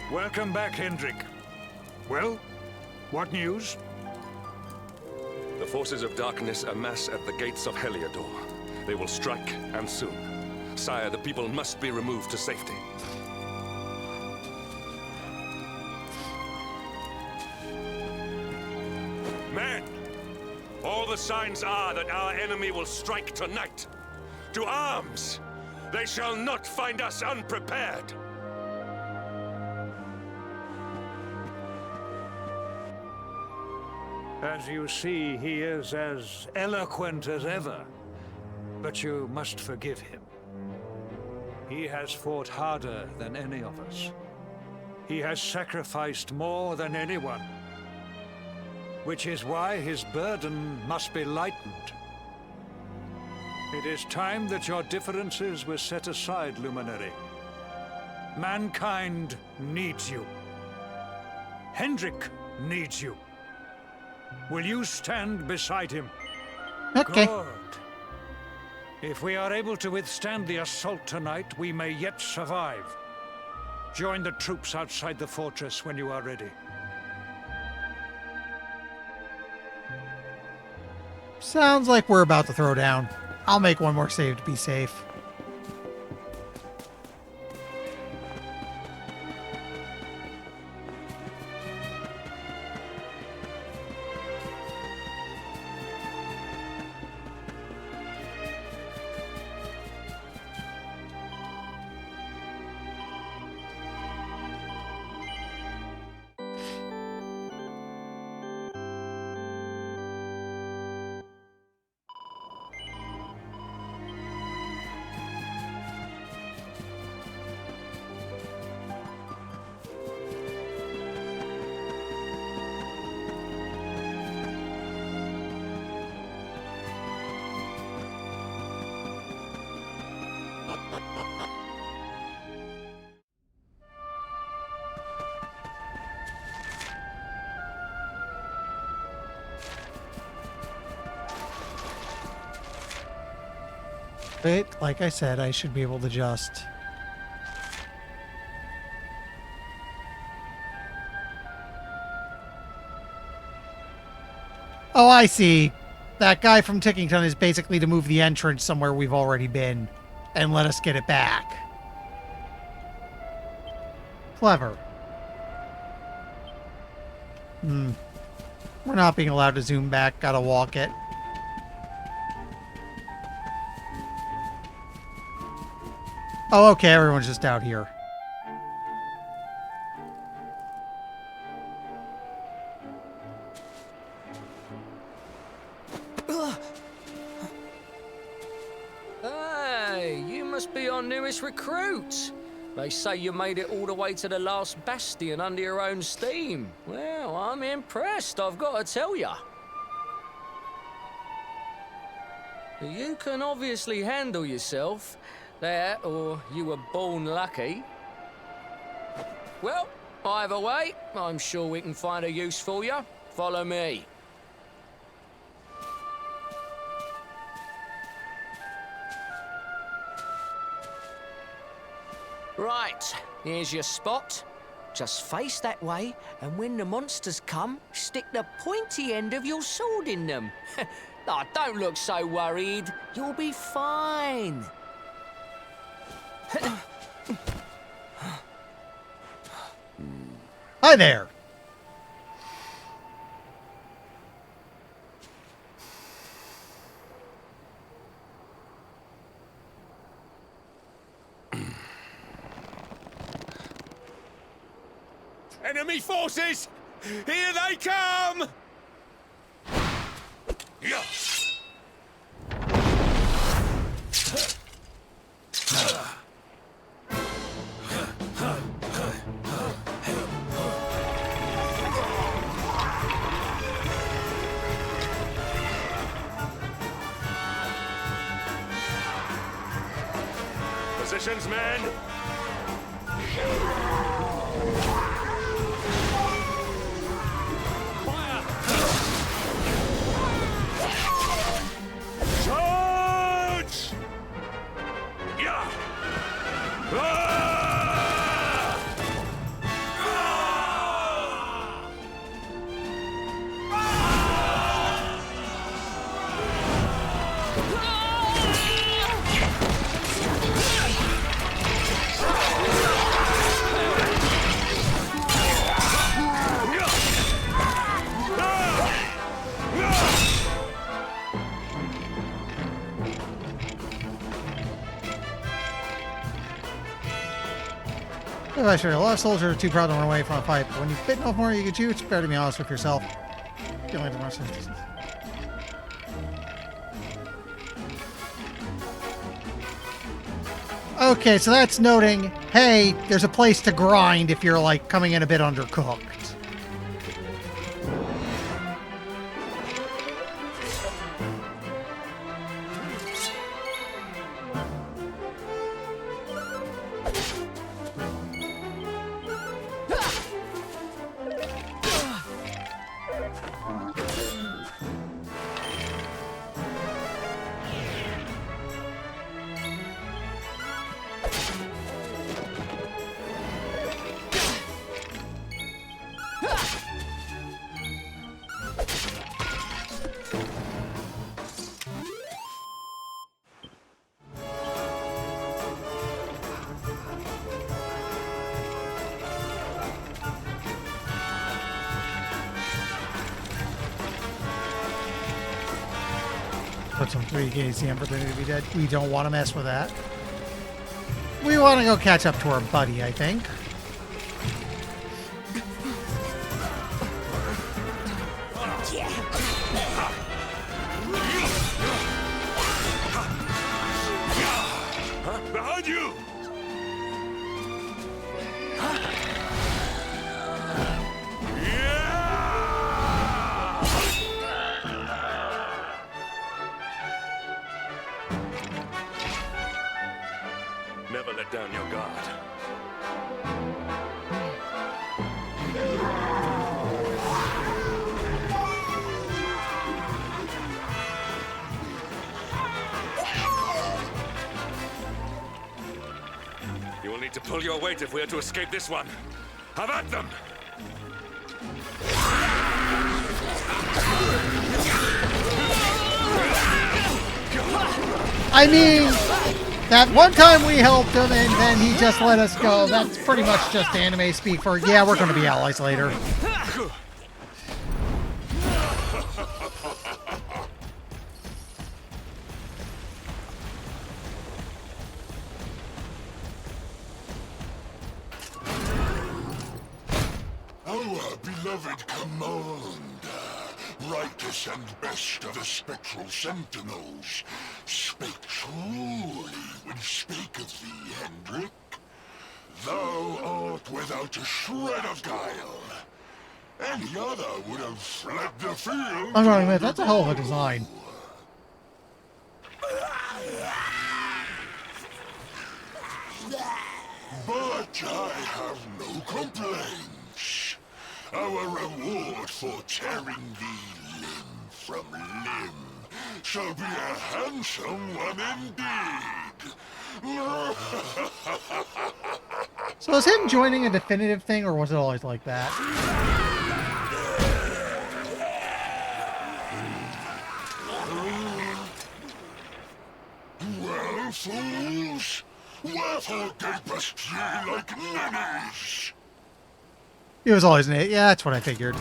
Welcome back, Hendrik. Well, what news? The forces of darkness amass at the gates of Heliodor. They will strike, and soon. Sire, the people must be removed to safety. Men! All the signs are that our enemy will strike tonight. To arms! They shall not find us unprepared! As you see, he is as eloquent as ever. But you must forgive him. He has fought harder than any of us. He has sacrificed more than anyone. Which is why his burden must be lightened. It is time that your differences were set aside, Luminary. Mankind needs you. Hendrik needs you. Will you stand beside him? Okay. Good. If we are able to withstand the assault tonight, we may yet survive. Join the troops outside the fortress when you are ready. Sounds like we're about to throw down. I'll make one more save to be safe. But, like I said, I should be able to just... Oh, I see. That guy from Tickington is basically to move the entrance somewhere we've already been and let us get it back. Clever. We're not being allowed to zoom back. Gotta walk it. Oh, okay. Everyone's just out here. Hey, you must be our newest recruit. They say you made it all the way to the last bastion under your own steam. Well, I'm impressed, I've got to tell ya. You can obviously handle yourself. That, or you were born lucky. Well, either way, I'm sure we can find a use for you. Follow me. Right, here's your spot. Just face that way, and when the monsters come, stick the pointy end of your sword in them. Oh, don't look so worried. You'll be fine. Hi there. Enemy forces! Here they come! Yeah. Positions, men! Charge! Yeah! Sure, a lot of soldiers are too proud to run away from a fight, but when you've bitten off more you can chew, it's better to be honest with yourself. Okay, so that's noting, hey, there's a place to grind if you're, like, coming in a bit undercooked. Put some 3Ks the Emperor to be dead. We don't want to mess with that. We want to go catch up to our buddy, I think. Behind you! Never let down your guard. need to pull your weight if we are to escape this one. Have at them! I mean, that one time we helped him and then he just let us go, that's pretty much just anime speak for, yeah, we're going to be allies later. Our beloved commander, rightest and best of the spectral sentinels, spake truly when spaketh thee, Hendrik. Thou art without a shred of guile. Any other would have fled the field. I'm going to admit, that's a hell of a design. But I have no complaints. Our reward for tearing thee limb from limb shall be a handsome one indeed. So is him joining a definitive thing, or was it always like that? Well, fools, wherefore gapest ye like ninnies? He was always an it. Yeah, that's what I figured.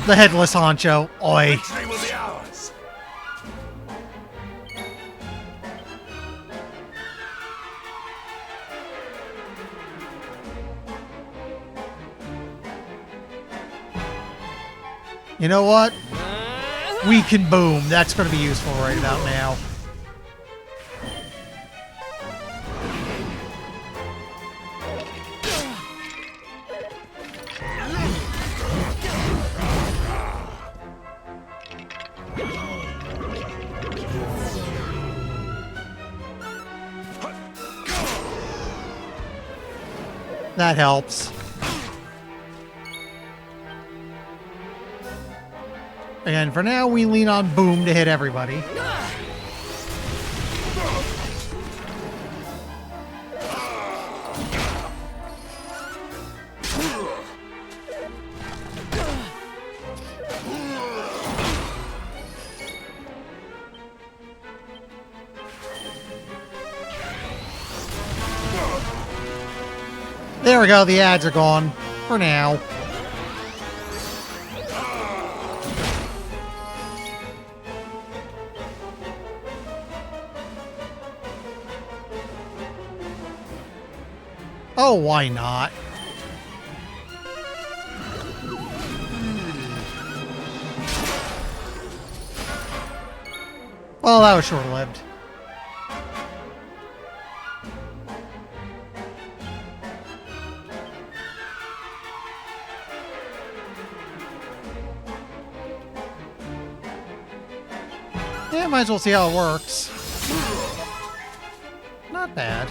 The headless honcho. Oi. You know what? We can boom. That's going to be useful right about now. That helps. Again, for now, we lean on boom to hit everybody. There we go, the ads are gone. For now. Oh, why not? Well, that was short-lived. Yeah, might as well see how it works. Not bad.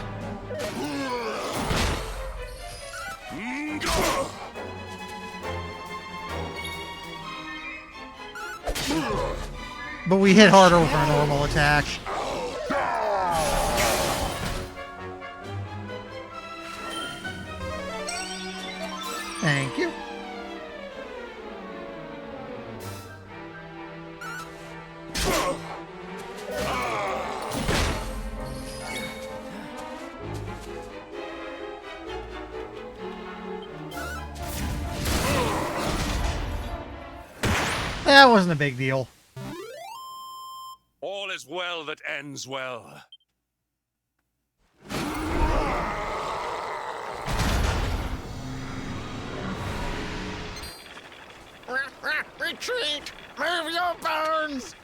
But we hit harder with our normal attack. Thank you. That wasn't a big deal. All is well that ends well. Retreat! Move your bones!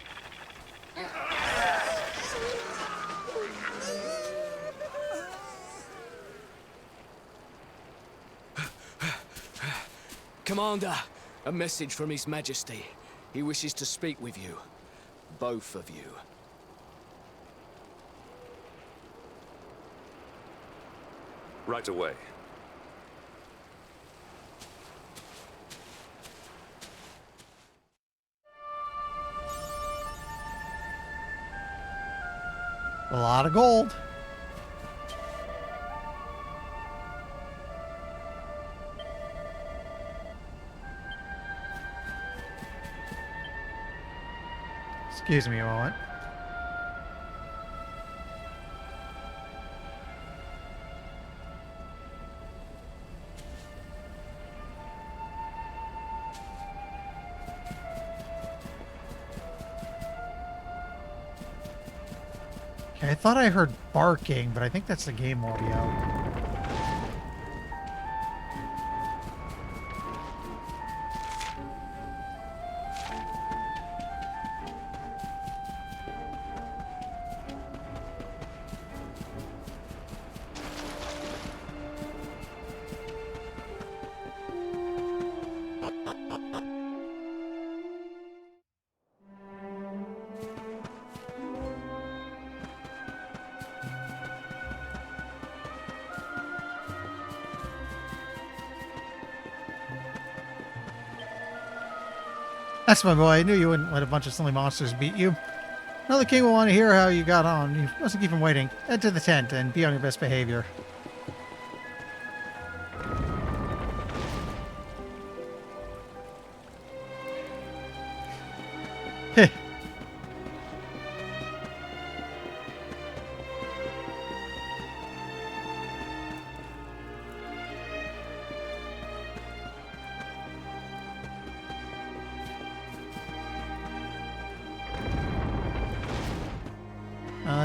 Commander, a message from His Majesty. He wishes to speak with you. Both of you. Right away. A lot of gold. Excuse me a moment. Okay, I thought I heard barking, but I think that's the game audio. That's my boy. I knew you wouldn't let a bunch of silly monsters beat you. Now the king will want to hear how you got on. You mustn't keep him waiting. Head to the tent and be on your best behavior. Heh.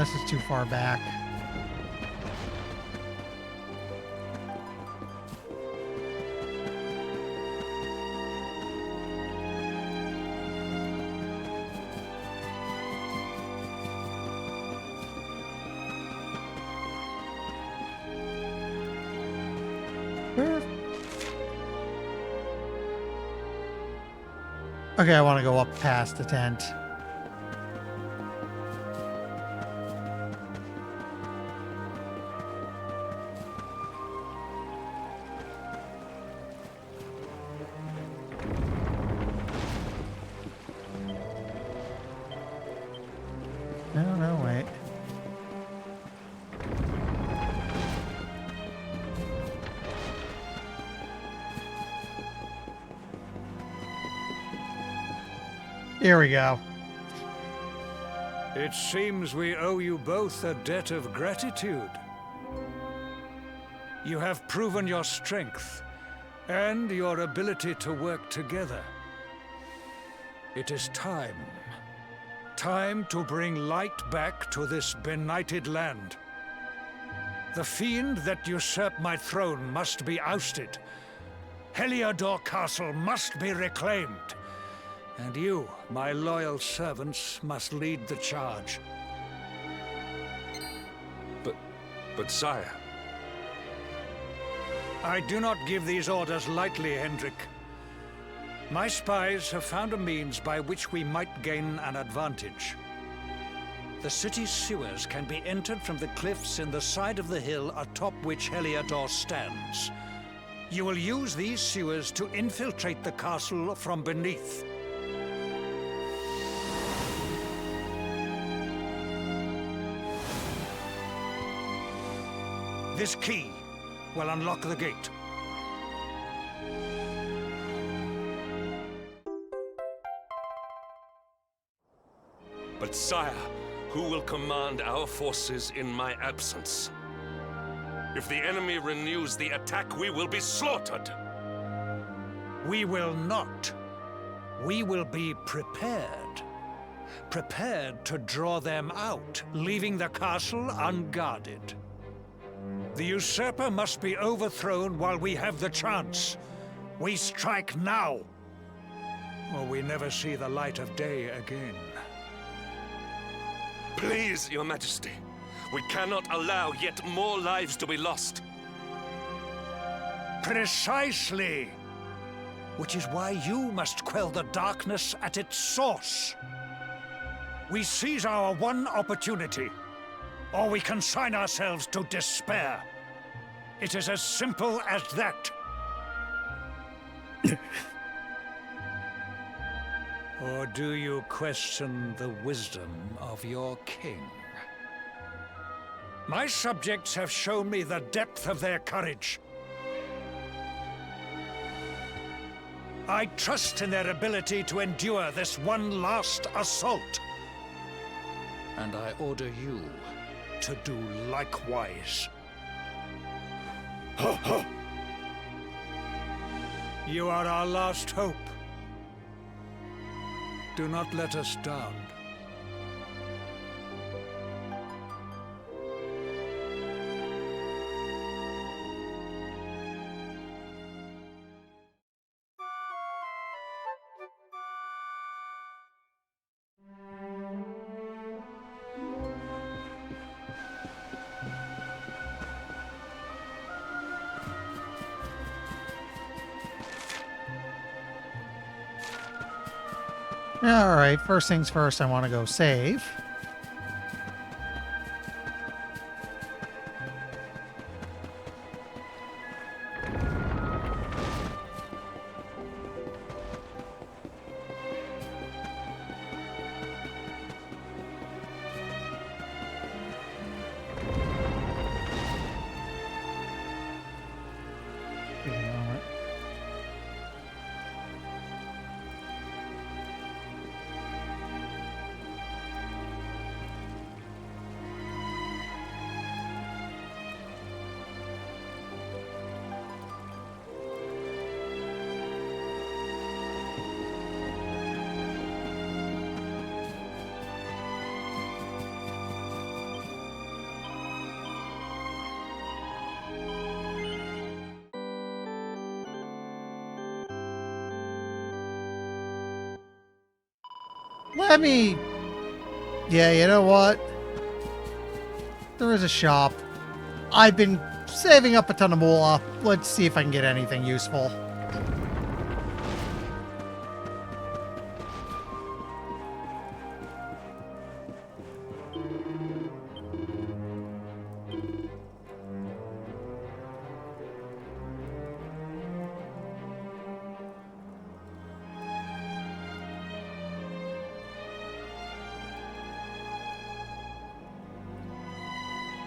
This is too far back. Okay, I want to go up past the tent. No, wait. Here we go. It seems we owe you both a debt of gratitude. You have proven your strength and your ability to work together. It is time. Time to bring light back to this benighted land. The fiend that usurped my throne must be ousted. Heliodor Castle must be reclaimed. And you, my loyal servants, must lead the charge. But sire... I do not give these orders lightly, Hendrik. My spies have found a means by which we might gain an advantage. The city's sewers can be entered from the cliffs in the side of the hill atop which Heliodor stands. You will use these sewers to infiltrate the castle from beneath. This key will unlock the gate. But sire, who will command our forces in my absence? If the enemy renews the attack, we will be slaughtered! We will not. We will be prepared. Prepared to draw them out, leaving the castle unguarded. The usurper must be overthrown while we have the chance. We strike now, or we never see the light of day again. Please, Your Majesty. We cannot allow yet more lives to be lost. Precisely. Which is why you must quell the darkness at its source. We seize our one opportunity, or we consign ourselves to despair. It is as simple as that. Or do you question the wisdom of your king? My subjects have shown me the depth of their courage. I trust in their ability to endure this one last assault. And I order you to do likewise. You are our last hope. Do not let us down. Alright, first things first, I want to go save. Let me... Yeah, you know what? There is a shop. I've been saving up a ton of moolah. Let's see if I can get anything useful.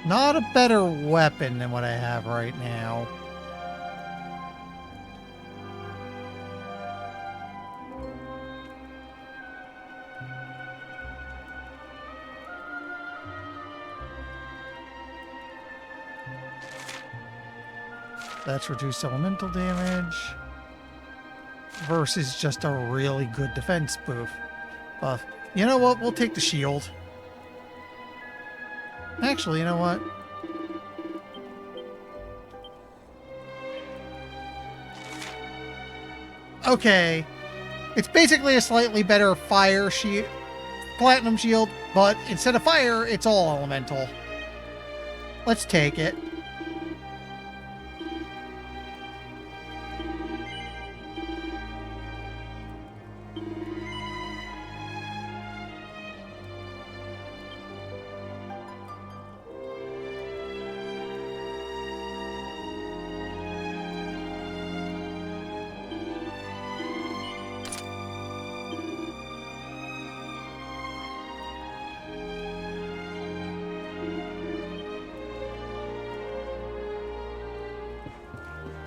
Not a better weapon than what I have right now. That's reduced elemental damage versus just a really good defense buff. You know what? We'll take the shield. Actually, you know what? Okay. It's basically a slightly better fire shield, platinum shield, but instead of fire, it's all elemental. Let's take it.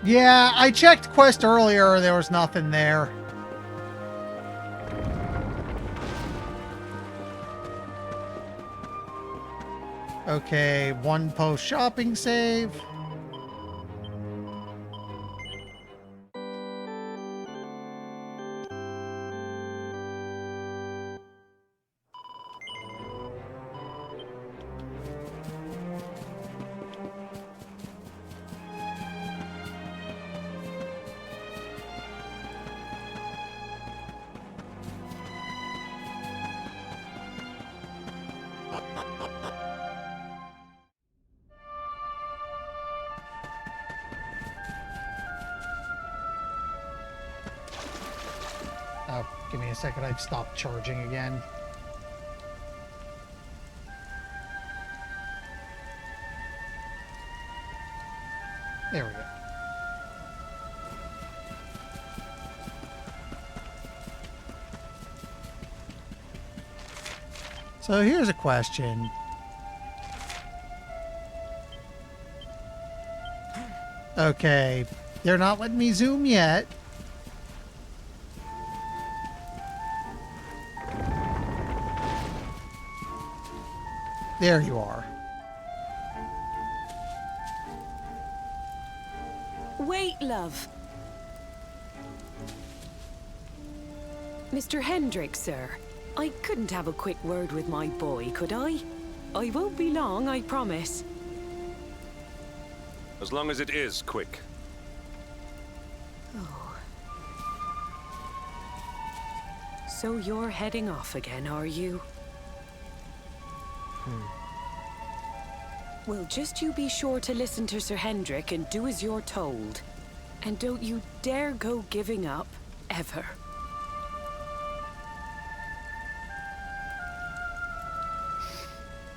Yeah, I checked quest earlier, there was nothing there. Okay, one post shopping save. Oh, give me a second, I've stopped charging again. There we go. So here's a question. Okay. They're not letting me zoom yet. There you are. Wait, love. Mr. Hendrick, sir. I couldn't have a quick word with my boy, could I? I won't be long, I promise. As long as it is quick. Oh. So you're heading off again, are you? Well, just you be sure to listen to Sir Hendrick and do as you're told. And don't you dare go giving up, ever.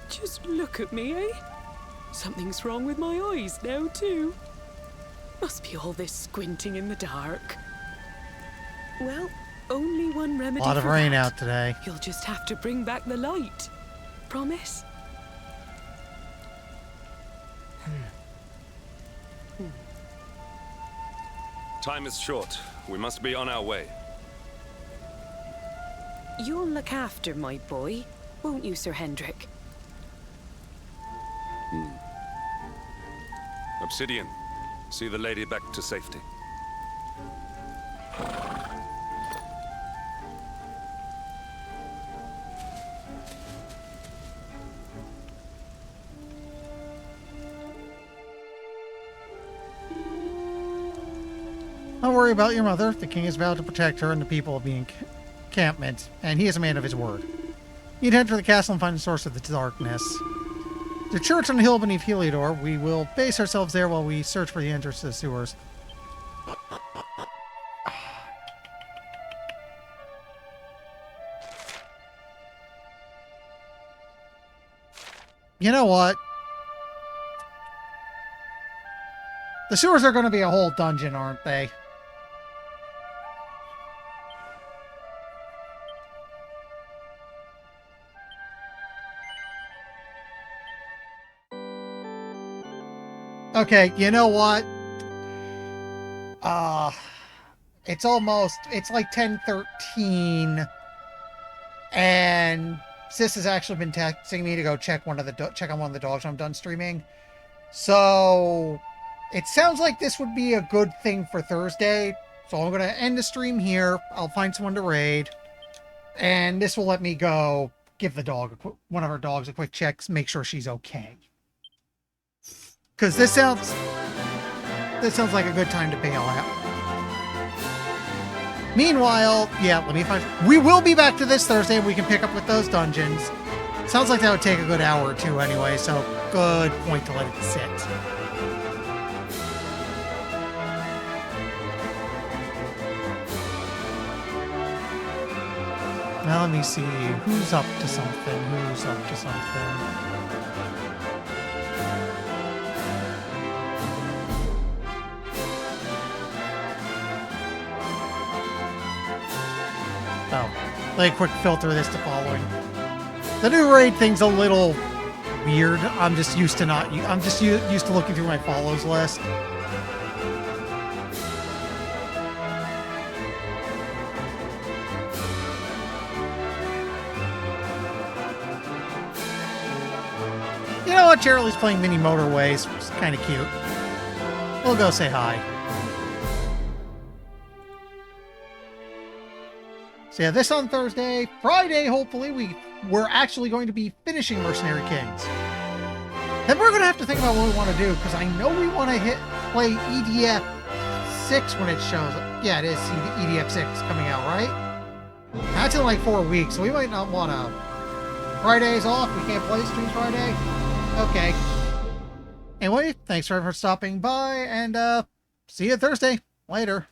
Just look at me, eh? Something's wrong with my eyes now, too. Must be all this squinting in the dark. Well, only one remedy for A lot of rain that. out today. You'll just have to bring back the light. Promise? Time is short. We must be on our way. You'll look after my boy, won't you, Sir Hendrick? Obsidian, see the lady back to safety. Don't worry about your mother. The king has vowed to protect her and the people of the encampment, and he is a man of his word. You'd head for the castle and find the source of the darkness. The church on the hill beneath Heliodor. We will base ourselves there while we search for the entrance to the sewers. You know what? The sewers are going to be a whole dungeon, aren't they? Okay, you know what? It's like 10:13, and Sis has actually been texting me to go check on one of the dogs when I'm done streaming. So it sounds like this would be a good thing for Thursday. So I'm gonna end the stream here. I'll find someone to raid, and this will let me go give the dog one of our dogs a quick check, make sure she's okay. Because this sounds like a good time to bail out. Meanwhile, yeah, let me find... We will be back to this Thursday and we can pick up with those dungeons. Sounds like that would take a good hour or two anyway, so good point to let it sit. Now let me see who's up to something. Oh, let me quick filter this to following. The new raid thing's a little weird. I'm just used to used to looking through my follows list. You know what? Cheryl playing Mini Motorways. It's kind of cute. We'll go say hi. So yeah, this on Thursday. Friday, hopefully, we're actually going to be finishing Mercenary Kings. Then we're going to have to think about what we want to do, because I know we want to play EDF 6 when it shows up. Yeah, it is EDF 6 coming out, right? That's in like 4 weeks, so we might not want to... Friday's off, we can't play streams Friday? Okay. Anyway, thanks for stopping by, and see you Thursday. Later.